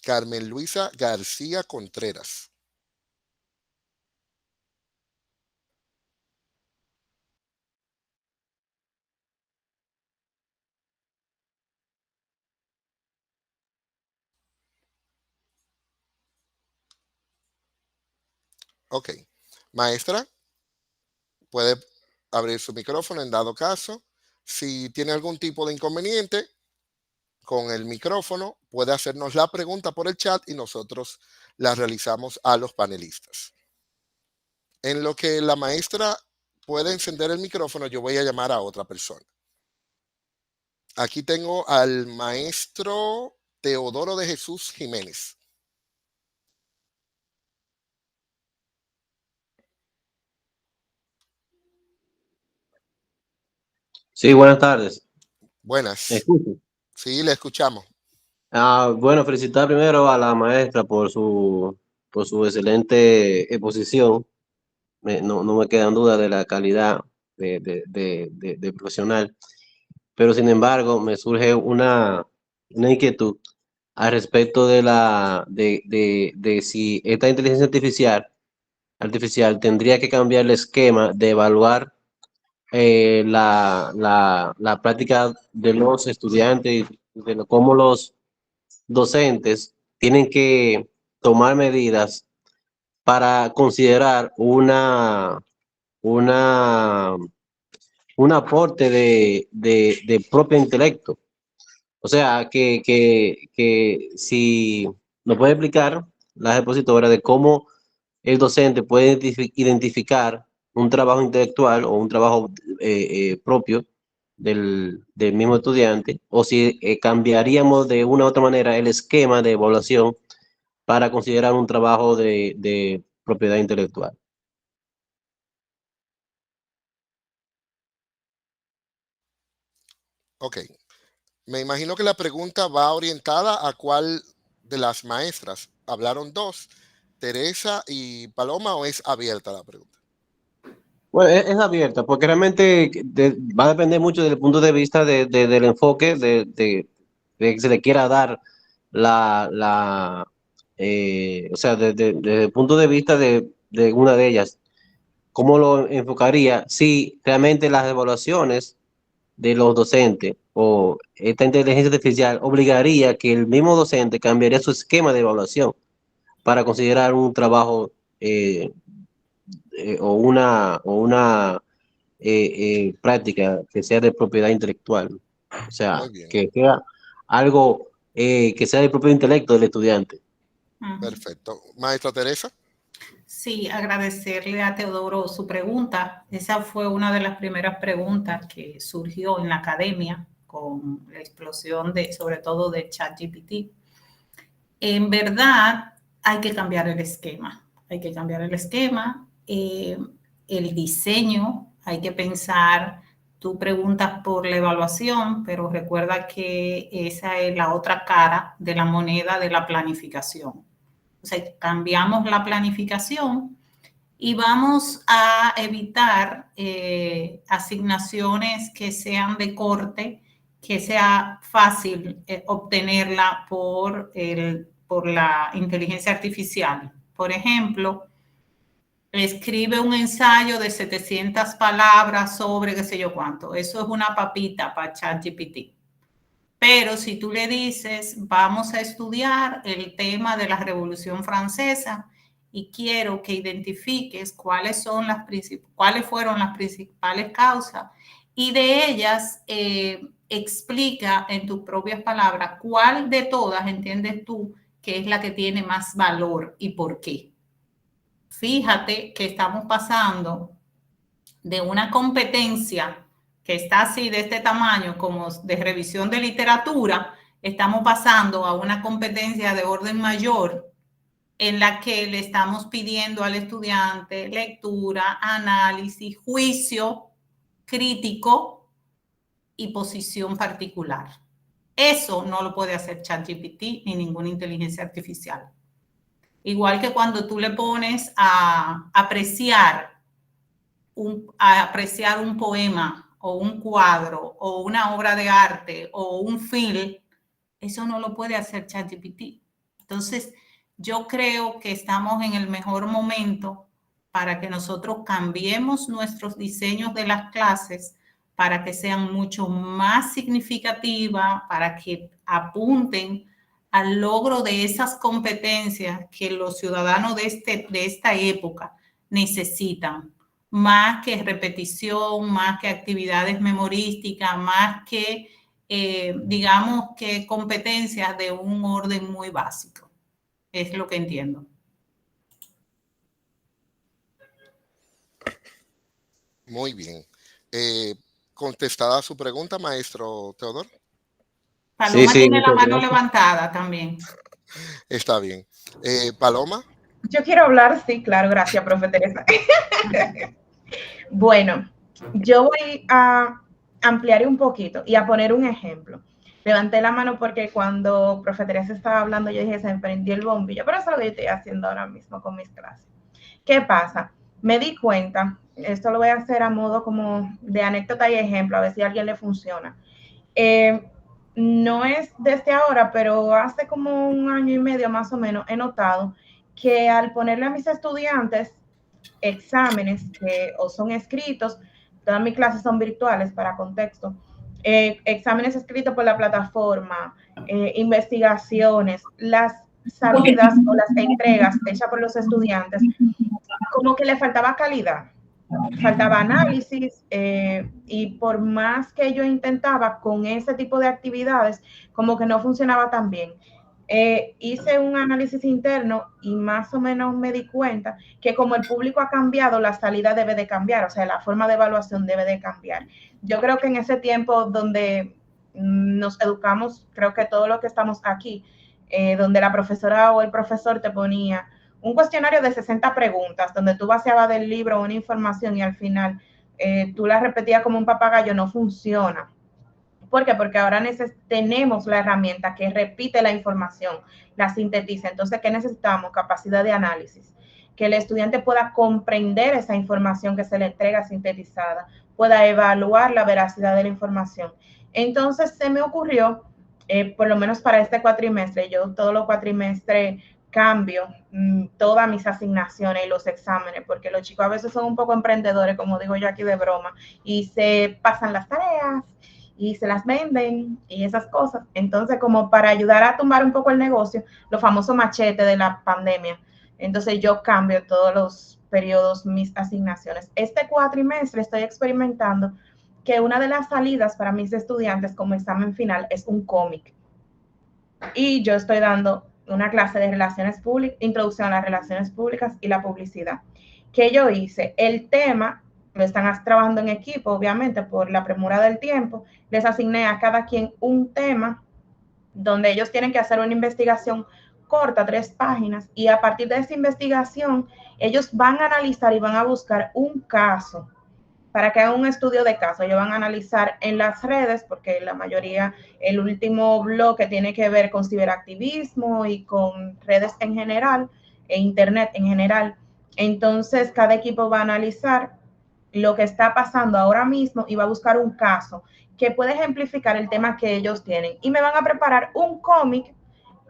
Carmen Luisa García Contreras. Ok. Maestra, puede abrir su micrófono en dado caso. Si tiene algún tipo de inconveniente con el micrófono, puede hacernos la pregunta por el chat y nosotros la realizamos a los panelistas. En lo que la maestra puede encender el micrófono, yo voy a llamar a otra persona. Aquí tengo al maestro Teodoro de Jesús Jiménez. Sí, buenas tardes. Buenas. ¿Me escuchan? Sí, le escuchamos. Bueno, felicitar primero a la maestra por su excelente exposición. No me quedan dudas de la calidad de profesional, pero sin embargo me surge una inquietud al respecto de si esta inteligencia artificial tendría que cambiar el esquema de evaluar la práctica de los estudiantes y de cómo los docentes tienen que tomar medidas para considerar un aporte de propio intelecto. O sea, que si nos puede explicar la expositora de cómo el docente puede identificar un trabajo intelectual o un trabajo propio del mismo estudiante, o si cambiaríamos de una u otra manera el esquema de evaluación para considerar un trabajo de propiedad intelectual. Ok. Me imagino que la pregunta va orientada a cuál de las maestras. Hablaron dos. Teresa y Paloma, o es abierta la pregunta? Bueno, es abierta, porque realmente va a depender mucho del punto de vista del enfoque de que se le quiera dar o sea, desde el punto de vista de una de ellas. ¿Cómo lo enfocaría? Si realmente las evaluaciones de los docentes o esta inteligencia artificial obligaría que el mismo docente cambiaría su esquema de evaluación para considerar un trabajo o una práctica que sea de propiedad intelectual. O sea, Muy bien. que sea algo que sea del propio intelecto del estudiante. Perfecto. Maestra Teresa. Sí, agradecerle a Teodoro su pregunta. Esa fue una de las primeras preguntas que surgió en la academia con la explosión sobre todo de ChatGPT. En verdad, hay que cambiar el esquema. Hay que cambiar el esquema, el diseño. Hay que pensar, tú preguntas por la evaluación, pero recuerda que esa es la otra cara de la moneda de la planificación. O sea, cambiamos la planificación y vamos a evitar asignaciones que sean de corte, que sea fácil obtenerla por la inteligencia artificial. Por ejemplo, escribe un ensayo de 700 palabras sobre qué sé yo cuánto. Eso es una papita para ChatGPT. Pero si tú le dices, vamos a estudiar el tema de la Revolución Francesa y quiero que identifiques cuáles fueron las principales causas y de ellas explica en tus propias palabras cuál de todas entiendes tú que es la que tiene más valor y por qué. Fíjate que estamos pasando de una competencia que está así de este tamaño como de revisión de literatura, estamos pasando a una competencia de orden mayor en la que le estamos pidiendo al estudiante lectura, análisis, juicio crítico y posición particular. Eso no lo puede hacer ChatGPT ni ninguna inteligencia artificial. Igual que cuando tú le pones a apreciar un poema o un cuadro o una obra de arte o un film, eso no lo puede hacer ChatGPT. Entonces, yo creo que estamos en el mejor momento para que nosotros cambiemos nuestros diseños de las clases para que sean mucho más significativas, para que apunten al logro de esas competencias que los ciudadanos de esta época necesitan, más que repetición, más que actividades memorísticas, más que, digamos, que competencias de un orden muy básico. Es lo que entiendo. Muy bien. Contestada su pregunta, maestro Teodoro. Paloma tiene la mano levantada también. Está bien. Paloma. Yo quiero hablar, sí, claro, gracias, profe Teresa. Bueno, yo voy a ampliar un poquito y a poner un ejemplo. Levanté la mano porque cuando profe Teresa estaba hablando, yo dije, se me prendió el bombillo, pero eso es lo que yo estoy haciendo ahora mismo con mis clases. ¿Qué pasa? Me di cuenta, esto lo voy a hacer a modo como de anécdota y ejemplo, a ver si a alguien le funciona. No es desde ahora, pero hace como 1 año y medio más o menos he notado que al ponerle a mis estudiantes exámenes que o son escritos, todas mis clases son virtuales para contexto, exámenes escritos por la plataforma, investigaciones, las salidas o las entregas hechas por los estudiantes, como que le faltaba calidad, faltaba análisis, y por más que yo intentaba con ese tipo de actividades, como que no funcionaba tan bien. Hice un análisis interno y más o menos me di cuenta que como el público ha cambiado, la salida debe de cambiar, o sea, la forma de evaluación debe de cambiar. Yo creo que en ese tiempo donde nos educamos, creo que todos los que estamos aquí, donde la profesora o el profesor te ponía un cuestionario de 60 preguntas, donde tú vaciabas del libro una información y al final tú la repetías como un papagayo, no funciona. ¿Por qué? Porque ahora tenemos la herramienta que repite la información, la sintetiza. Entonces, ¿qué necesitamos? Capacidad de análisis. Que el estudiante pueda comprender esa información que se le entrega sintetizada, pueda evaluar la veracidad de la información. Entonces, se me ocurrió, por lo menos para este cuatrimestre, yo todos los cuatrimestres cambio todas mis asignaciones y los exámenes, porque los chicos a veces son un poco emprendedores, como digo yo aquí de broma, y se pasan las tareas y se las venden y esas cosas. Entonces, como para ayudar a tumbar un poco el negocio, los famosos machetes de la pandemia. Entonces, yo cambio todos los periodos mis asignaciones. Este cuatrimestre estoy experimentando que una de las salidas para mis estudiantes como examen final es un cómic. Y yo estoy dando una clase de relaciones públicas, introducción a las relaciones públicas y la publicidad. ¿Qué yo hice? El tema lo están trabajando en equipo, obviamente, por la premura del tiempo. Les asigné a cada quien un tema donde ellos tienen que hacer una investigación corta, 3 páginas, y a partir de esa investigación, ellos van a analizar y van a buscar un caso para que hagan un estudio de caso. Ellos van a analizar en las redes, porque la mayoría, el último bloque tiene que ver con ciberactivismo y con redes en general, e internet en general. Entonces, cada equipo va a analizar lo que está pasando ahora mismo y va a buscar un caso que puede ejemplificar el tema que ellos tienen. Y me van a preparar un cómic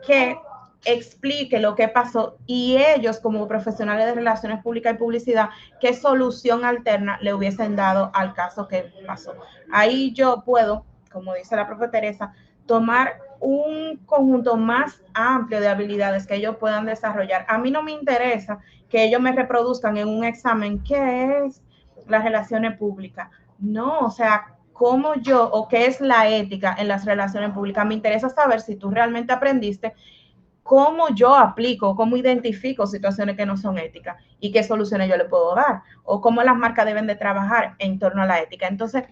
que explique lo que pasó y ellos como profesionales de relaciones públicas y publicidad, qué solución alterna le hubiesen dado al caso que pasó. Ahí yo puedo, como dice la profe Teresa, tomar un conjunto más amplio de habilidades que ellos puedan desarrollar. A mí no me interesa que ellos me reproduzcan en un examen qué es las relaciones públicas. No, o sea, cómo yo o qué es la ética en las relaciones públicas. Me interesa saber si tú realmente aprendiste cómo yo aplico, cómo identifico situaciones que no son éticas y qué soluciones yo le puedo dar, o cómo las marcas deben de trabajar en torno a la ética. Entonces,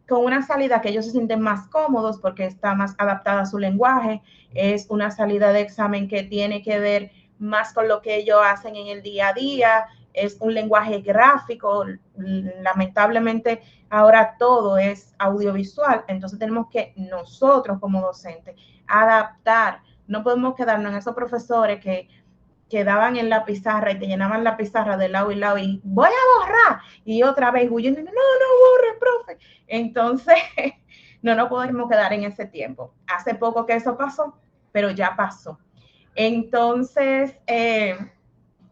con una salida que ellos se sienten más cómodos porque está más adaptada a su lenguaje, es una salida de examen que tiene que ver más con lo que ellos hacen en el día a día, es un lenguaje gráfico, lamentablemente ahora todo es audiovisual, entonces tenemos que nosotros como docentes adaptar. No podemos quedarnos en esos profesores que quedaban en la pizarra y te llenaban la pizarra de lado y lado y voy a borrar y otra vez huyendo, no borre, profe. Entonces, no nos podemos quedar en ese tiempo. Hace poco que eso pasó, pero ya pasó. Entonces,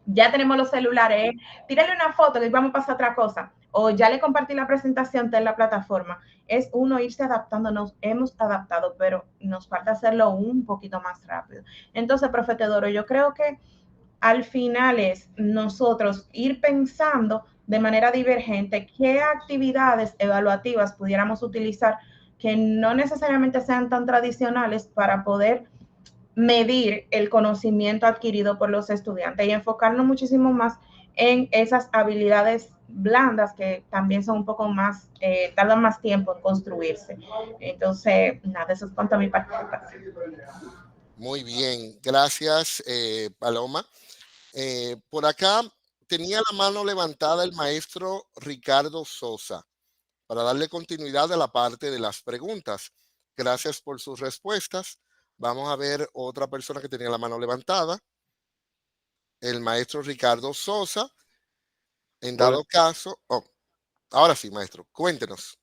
ya tenemos los celulares, tírale una foto y vamos a pasar a otra cosa. O ya le compartí la presentación en la plataforma. Es uno irse adaptando, nos hemos adaptado, pero nos falta hacerlo un poquito más rápido. Entonces, profe Teodoro, yo creo que al final es nosotros ir pensando de manera divergente qué actividades evaluativas pudiéramos utilizar que no necesariamente sean tan tradicionales para poder medir el conocimiento adquirido por los estudiantes y enfocarnos muchísimo más en esas habilidades blandas que también son un poco más, tardan más tiempo en construirse. Entonces, nada, eso es cuanto a mi participación. Muy bien, gracias, Paloma. Por acá tenía la mano levantada el maestro Ricardo Sosa para darle continuidad a la parte de las preguntas. Gracias por sus respuestas. Vamos a ver otra persona que tenía la mano levantada. El maestro Ricardo Sosa. En dado caso... Oh, ahora sí, maestro, cuéntenos.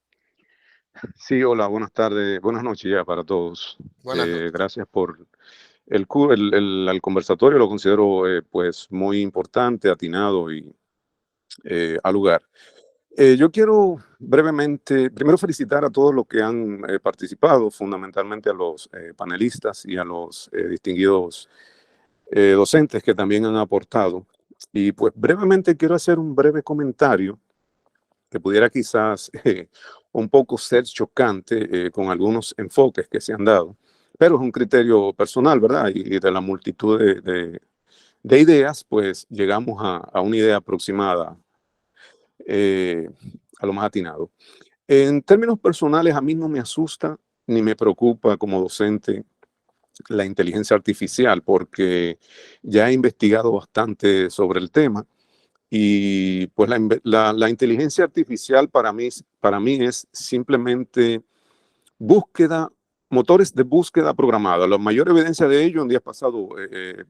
Sí, hola, buenas tardes, buenas noches ya para todos. Buenas noches. Gracias por el conversatorio, lo considero pues muy importante, atinado y al lugar. Yo quiero brevemente, primero felicitar a todos los que han participado, fundamentalmente a los panelistas y a los distinguidos docentes que también han aportado. Y pues brevemente quiero hacer un breve comentario que pudiera quizás un poco ser chocante con algunos enfoques que se han dado, pero es un criterio personal, ¿verdad? Y de la multitud de ideas, pues llegamos a una idea aproximada a lo más atinado. En términos personales, a mí no me asusta ni me preocupa como docente la inteligencia artificial, porque ya he investigado bastante sobre el tema. Y pues la inteligencia artificial para mí es simplemente búsqueda, motores de búsqueda programada. La mayor evidencia de ello, en días pasados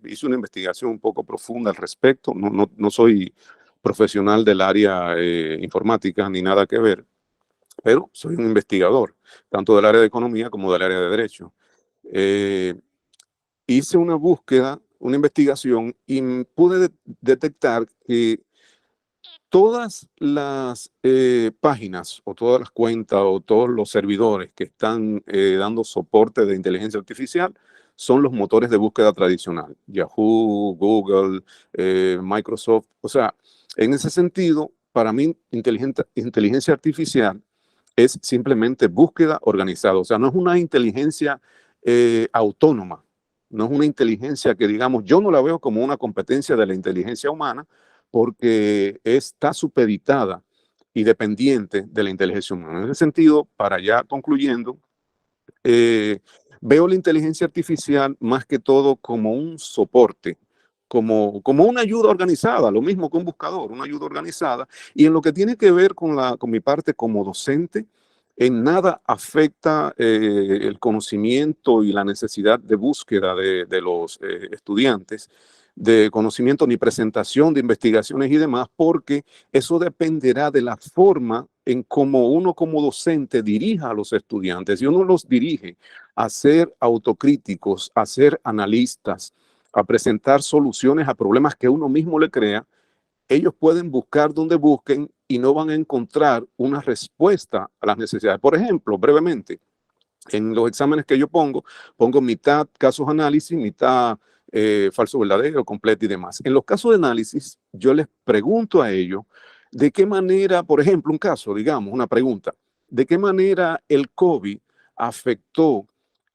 hice una investigación un poco profunda al respecto. No soy profesional del área informática ni nada que ver, pero soy un investigador, tanto del área de economía como del área de derecho. Hice una búsqueda, una investigación, y pude detectar que todas las páginas o todas las cuentas o todos los servidores que están dando soporte de inteligencia artificial son los motores de búsqueda tradicional. Yahoo, Google, Microsoft. O sea, en ese sentido, para mí, inteligencia artificial es simplemente búsqueda organizada. O sea, no es una inteligencia autónoma. No es una inteligencia que, digamos, yo no la veo como una competencia de la inteligencia humana, porque está supeditada y dependiente de la inteligencia humana. En ese sentido, para ya concluyendo, veo la inteligencia artificial más que todo como un soporte, como una ayuda organizada, lo mismo que un buscador, una ayuda organizada. Y en lo que tiene que ver con mi parte como docente, en nada afecta el conocimiento y la necesidad de búsqueda de los estudiantes, de conocimiento ni presentación de investigaciones y demás, porque eso dependerá de la forma en cómo uno como docente dirija a los estudiantes. Y uno los dirige a ser autocríticos, a ser analistas, a presentar soluciones a problemas que uno mismo le crea. Ellos pueden buscar donde busquen y no van a encontrar una respuesta a las necesidades. Por ejemplo, brevemente, en los exámenes que yo pongo mitad casos análisis, mitad falso verdadero, completo y demás. En los casos de análisis, yo les pregunto a ellos de qué manera, por ejemplo, un caso, digamos, una pregunta, de qué manera el COVID afectó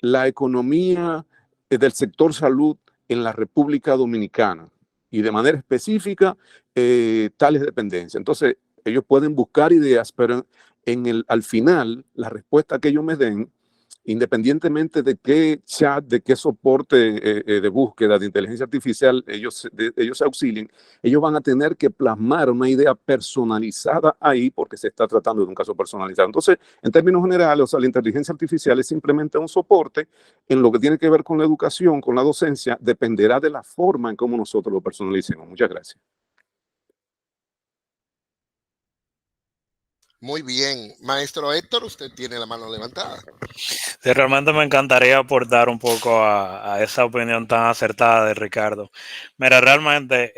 la economía del sector salud en la República Dominicana y de manera específica tales dependencias. Entonces, ellos pueden buscar ideas, pero al final, la respuesta que ellos me den, independientemente de qué chat, de qué soporte de búsqueda de inteligencia artificial ellos se auxilien, ellos van a tener que plasmar una idea personalizada ahí porque se está tratando de un caso personalizado. Entonces, en términos generales, o sea, la inteligencia artificial es simplemente un soporte. En lo que tiene que ver con la educación, con la docencia, dependerá de la forma en cómo nosotros lo personalicemos. Muchas gracias. Muy bien. Maestro Héctor, usted tiene la mano levantada. Sí, realmente me encantaría aportar un poco a esa opinión tan acertada de Ricardo. Mira, realmente,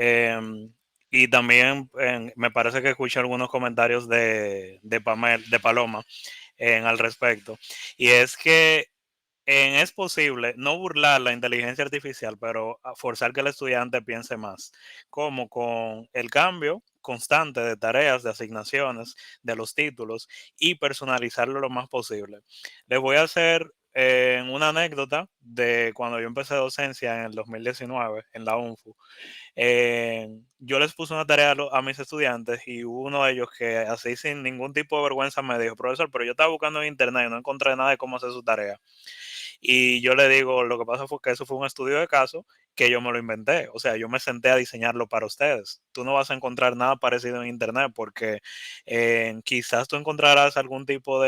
y también me parece que escuché algunos comentarios de Paloma al respecto, y es que es posible no burlar la inteligencia artificial, pero forzar que el estudiante piense más, como con el cambio constante de tareas, de asignaciones, de los títulos y personalizarlo lo más posible. Les voy a hacer una anécdota de cuando yo empecé docencia en el 2019 en la UNFU. Yo les puse una tarea a mis estudiantes y hubo uno de ellos que así sin ningún tipo de vergüenza me dijo: profesor, pero yo estaba buscando en internet y no encontré nada de cómo hacer su tarea. Y yo le digo, lo que pasa fue que eso fue un estudio de caso que yo me lo inventé. O sea, yo me senté a diseñarlo para ustedes. Tú no vas a encontrar nada parecido en internet porque quizás tú encontrarás algún tipo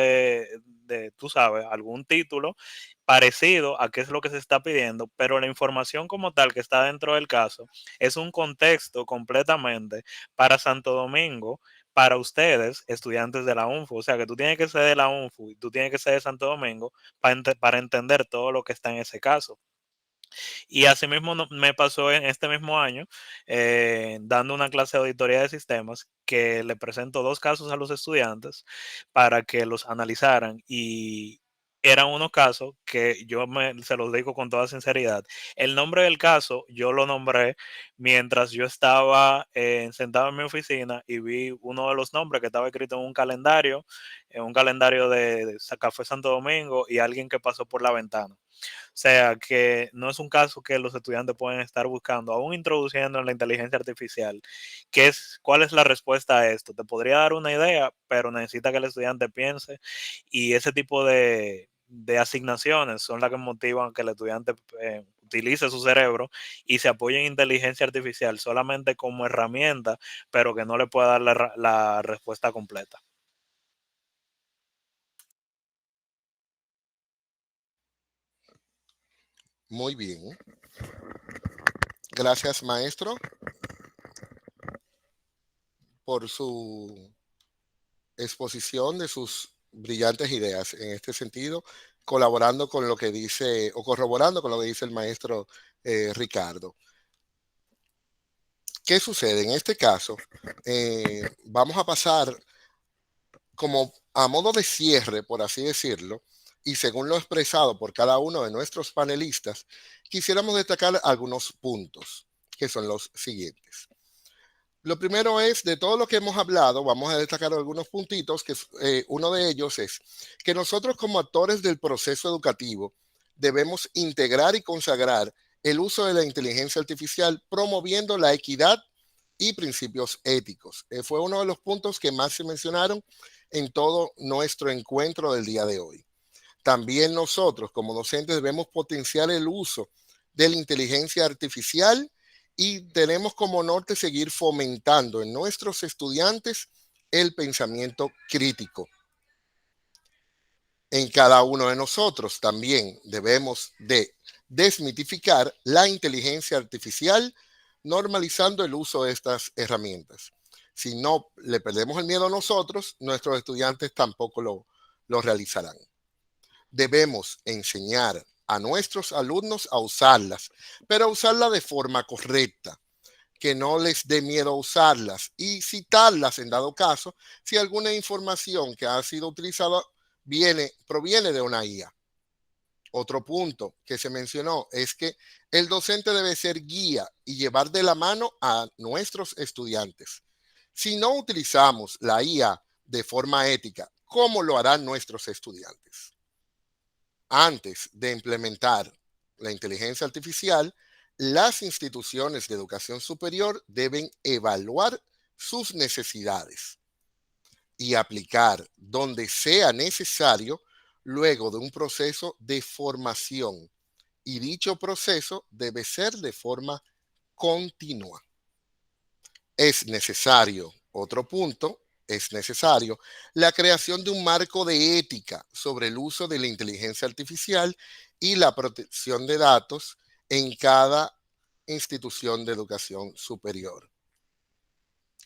tú sabes, algún título parecido a qué es lo que se está pidiendo, pero la información como tal que está dentro del caso es un contexto completamente para Santo Domingo, para ustedes, estudiantes de la UNFU. O sea, que tú tienes que ser de la UNFU y tú tienes que ser de Santo Domingo para entender todo lo que está en ese caso. Y asimismo me pasó en este mismo año, dando una clase de auditoría de sistemas, que le presento 2 casos a los estudiantes para que los analizaran, y eran unos casos que se los digo con toda sinceridad. El nombre del caso yo lo nombré mientras yo estaba sentado en mi oficina y vi uno de los nombres que estaba escrito en un calendario de Café Santo Domingo, y alguien que pasó por la ventana. O sea, que no es un caso que los estudiantes pueden estar buscando, aún introduciendo en la inteligencia artificial. ¿Cuál es la respuesta a esto? Te podría dar una idea, pero necesita que el estudiante piense, y ese tipo de asignaciones son las que motivan que el estudiante utilice su cerebro y se apoye en inteligencia artificial solamente como herramienta, pero que no le pueda dar la respuesta completa. Muy bien. Gracias, maestro, por su exposición de sus brillantes ideas en este sentido, colaborando con lo que dice o corroborando con lo que dice el maestro Ricardo. ¿Qué sucede? En este caso, vamos a pasar como a modo de cierre, por así decirlo, y según lo expresado por cada uno de nuestros panelistas, quisiéramos destacar algunos puntos, que son los siguientes. Lo primero es, de todo lo que hemos hablado, vamos a destacar algunos puntitos, que uno de ellos es que nosotros como actores del proceso educativo debemos integrar y consagrar el uso de la inteligencia artificial promoviendo la equidad y principios éticos. Fue uno de los puntos que más se mencionaron en todo nuestro encuentro del día de hoy. También nosotros como docentes debemos potenciar el uso de la inteligencia artificial y tenemos como norte seguir fomentando en nuestros estudiantes el pensamiento crítico. En cada uno de nosotros también debemos de desmitificar la inteligencia artificial, normalizando el uso de estas herramientas. Si no le perdemos el miedo a nosotros, nuestros estudiantes tampoco lo realizarán. Debemos enseñar a nuestros alumnos a usarlas, pero a usarlas de forma correcta, que no les dé miedo a usarlas y citarlas en dado caso si alguna información que ha sido utilizada proviene de una IA. Otro punto que se mencionó es que el docente debe ser guía y llevar de la mano a nuestros estudiantes. Si no utilizamos la IA de forma ética, ¿cómo lo harán nuestros estudiantes? Antes de implementar la inteligencia artificial, las instituciones de educación superior deben evaluar sus necesidades y aplicar donde sea necesario luego de un proceso de formación. Y dicho proceso debe ser de forma continua. Es necesario, otro punto, es necesario la creación de un marco de ética sobre el uso de la inteligencia artificial y la protección de datos en cada institución de educación superior.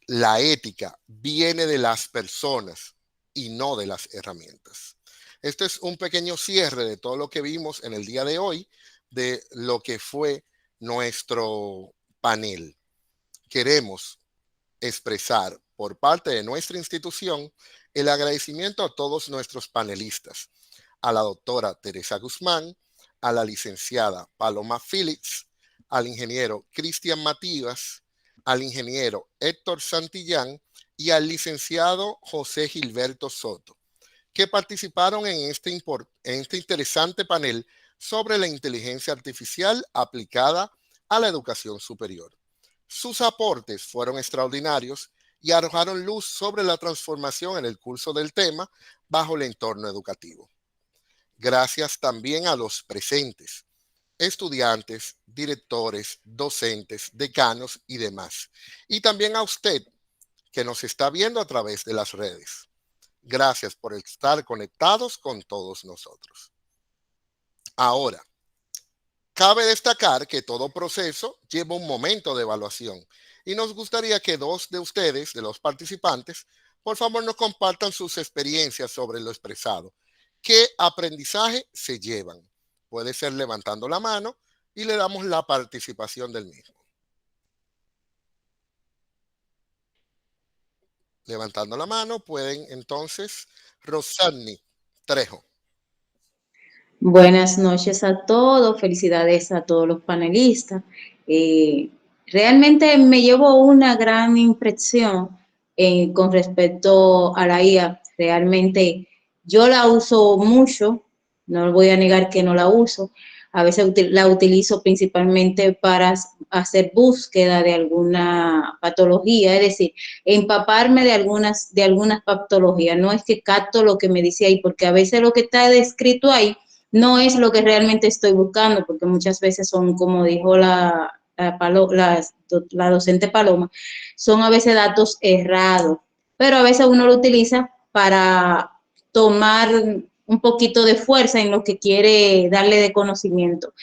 La ética viene de las personas y no de las herramientas. Este es un pequeño cierre de todo lo que vimos en el día de hoy, de lo que fue nuestro panel. Queremos expresar por parte de nuestra institución el agradecimiento a todos nuestros panelistas, a la doctora Teresa Guzmán, a la licenciada Paloma Phillips, al ingeniero Cristian Matías, al ingeniero Héctor Santillán y al licenciado José Gilberto Soto, que participaron en este interesante panel sobre la inteligencia artificial aplicada a la educación superior. Sus aportes fueron extraordinarios y arrojaron luz sobre la transformación en el curso del tema bajo el entorno educativo. Gracias también a los presentes, estudiantes, directores, docentes, decanos y demás. Y también a usted que nos está viendo a través de las redes. Gracias por estar conectados con todos nosotros. Ahora, cabe destacar que todo proceso lleva un momento de evaluación y nos gustaría que dos de ustedes, de los participantes, por favor nos compartan sus experiencias sobre lo expresado. ¿Qué aprendizaje se llevan? Puede ser levantando la mano y le damos la participación del mismo. Levantando la mano pueden entonces Rosani Trejo. Buenas noches a todos, felicidades a todos los panelistas. Realmente me llevo una gran impresión con respecto a la IA. Realmente yo la uso mucho, no voy a negar que no la uso. A veces la utilizo principalmente para hacer búsqueda de alguna patología, es decir, empaparme de algunas patologías. No es que capto lo que me dice ahí, porque a veces lo que está descrito ahí no es lo que realmente estoy buscando, porque muchas veces son, como dijo la docente Paloma, son a veces datos errados, pero a veces uno lo utiliza para tomar un poquito de fuerza en lo que quiere darle de conocimiento.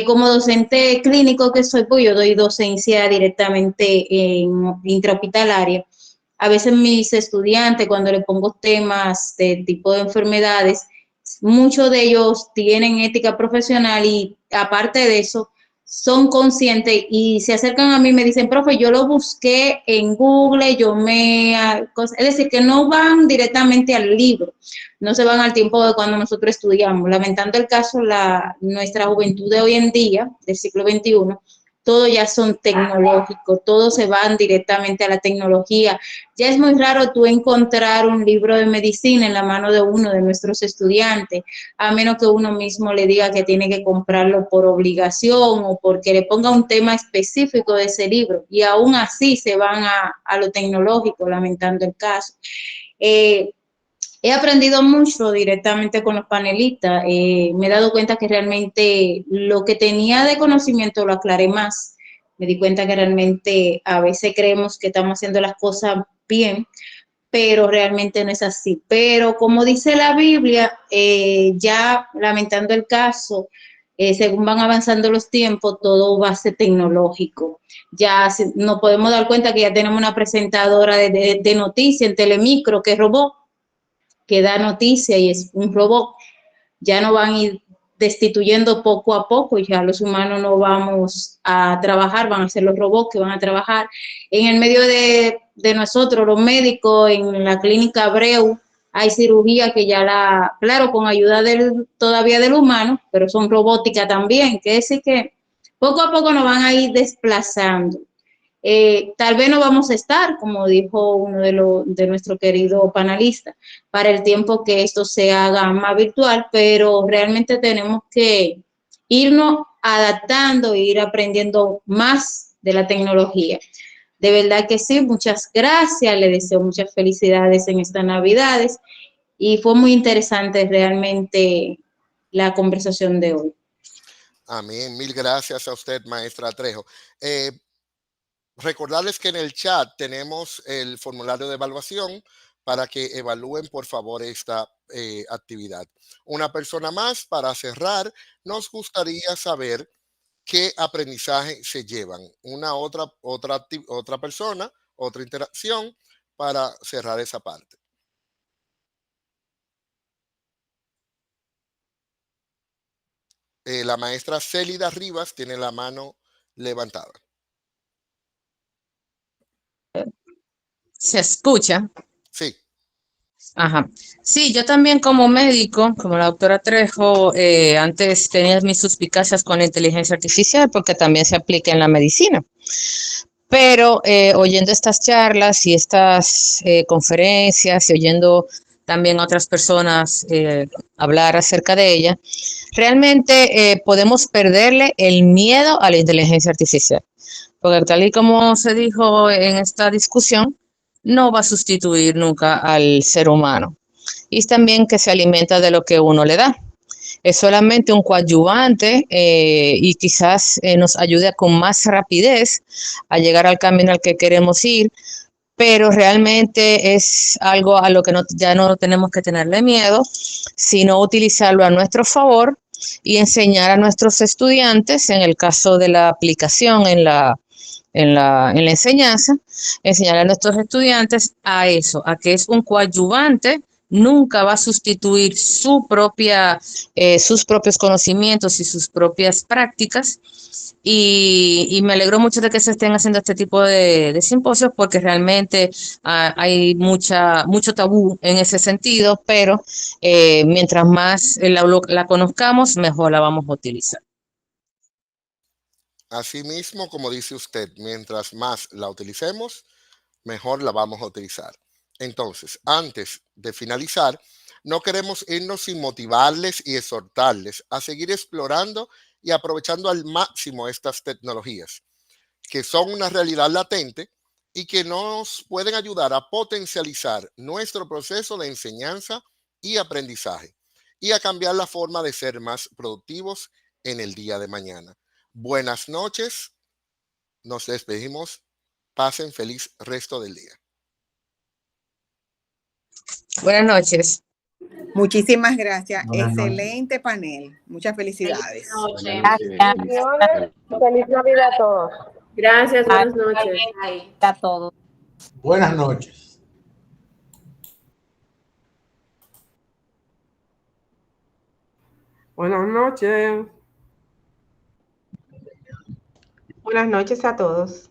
Como docente clínico que soy, pues yo doy docencia directamente en intrahospitalaria. A veces mis estudiantes, cuando le pongo temas de tipo de enfermedades, muchos de ellos tienen ética profesional y aparte de eso, son conscientes y se acercan a mí y me dicen, profe, yo lo busqué en Google, es decir, que no van directamente al libro, no se van al tiempo de cuando nosotros estudiamos. Lamentando el caso, nuestra juventud de hoy en día, del siglo XXI, todo ya son tecnológicos, todos se van directamente a la tecnología. Ya es muy raro tú encontrar un libro de medicina en la mano de uno de nuestros estudiantes, a menos que uno mismo le diga que tiene que comprarlo por obligación o porque le ponga un tema específico de ese libro. Y aún así se van a lo tecnológico, lamentando el caso. He aprendido mucho directamente con los panelistas. Me he dado cuenta que realmente lo que tenía de conocimiento lo aclaré más. Me di cuenta que realmente a veces creemos que estamos haciendo las cosas bien, pero realmente no es así. Pero como dice la Biblia, ya lamentando el caso, según van avanzando los tiempos, todo va a ser tecnológico. Ya nos podemos dar cuenta que ya tenemos una presentadora de noticias en Telemicro que robó, que da noticia y es un robot. Ya no van a ir destituyendo poco a poco, y ya los humanos no vamos a trabajar, van a ser los robots que van a trabajar. En el medio de nosotros, los médicos, en la clínica Abreu, hay cirugía que ya claro, con ayuda todavía del humano, pero son robóticas también, que es decir que poco a poco nos van a ir desplazando. Tal vez no vamos a estar, como dijo uno de nuestros queridos panelistas, para el tiempo que esto se haga más virtual, pero realmente tenemos que irnos adaptando e ir aprendiendo más de la tecnología. De verdad que sí, muchas gracias, le deseo muchas felicidades en estas Navidades y fue muy interesante realmente la conversación de hoy. Amén, mil gracias a usted, maestra Trejo. Recordarles que en el chat tenemos el formulario de evaluación para que evalúen, por favor, esta actividad. Una persona más, para cerrar, nos gustaría saber qué aprendizaje se llevan. Otra persona, otra interacción para cerrar esa parte. La maestra Célida Rivas tiene la mano levantada. ¿Se escucha? Sí. Ajá. Sí, yo también como médico, como la doctora Trejo, antes tenía mis suspicacias con la inteligencia artificial porque también se aplica en la medicina. Pero oyendo estas charlas y estas conferencias y oyendo también a otras personas hablar acerca de ella, realmente podemos perderle el miedo a la inteligencia artificial. Porque tal y como se dijo en esta discusión, no va a sustituir nunca al ser humano. Y también que se alimenta de lo que uno le da. Es solamente un coadyuvante y quizás nos ayude con más rapidez a llegar al camino al que queremos ir, pero realmente es algo a lo que ya no tenemos que tenerle miedo, sino utilizarlo a nuestro favor y enseñar a nuestros estudiantes, en el caso de la aplicación en la enseñanza, enseñar a nuestros estudiantes a eso, a que es un coadyuvante, nunca va a sustituir sus propios conocimientos y sus propias prácticas. Y me alegro mucho de que se estén haciendo este tipo de simposios porque realmente hay mucho tabú en ese sentido, pero mientras más la conozcamos, mejor la vamos a utilizar. Asimismo, como dice usted, mientras más la utilicemos, mejor la vamos a utilizar. Entonces, antes de finalizar, no queremos irnos sin motivarles y exhortarles a seguir explorando y aprovechando al máximo estas tecnologías, que son una realidad latente y que nos pueden ayudar a potencializar nuestro proceso de enseñanza y aprendizaje y a cambiar la forma de ser más productivos en el día de mañana. Buenas noches, nos despedimos, pasen feliz resto del día. Buenas noches. Muchísimas gracias. Buenas noches. Excelente panel. Muchas felicidades. Feliz Navidad a todos. Gracias, buenas noches. A todos. Buenas noches. Buenas noches. Buenas noches a todos.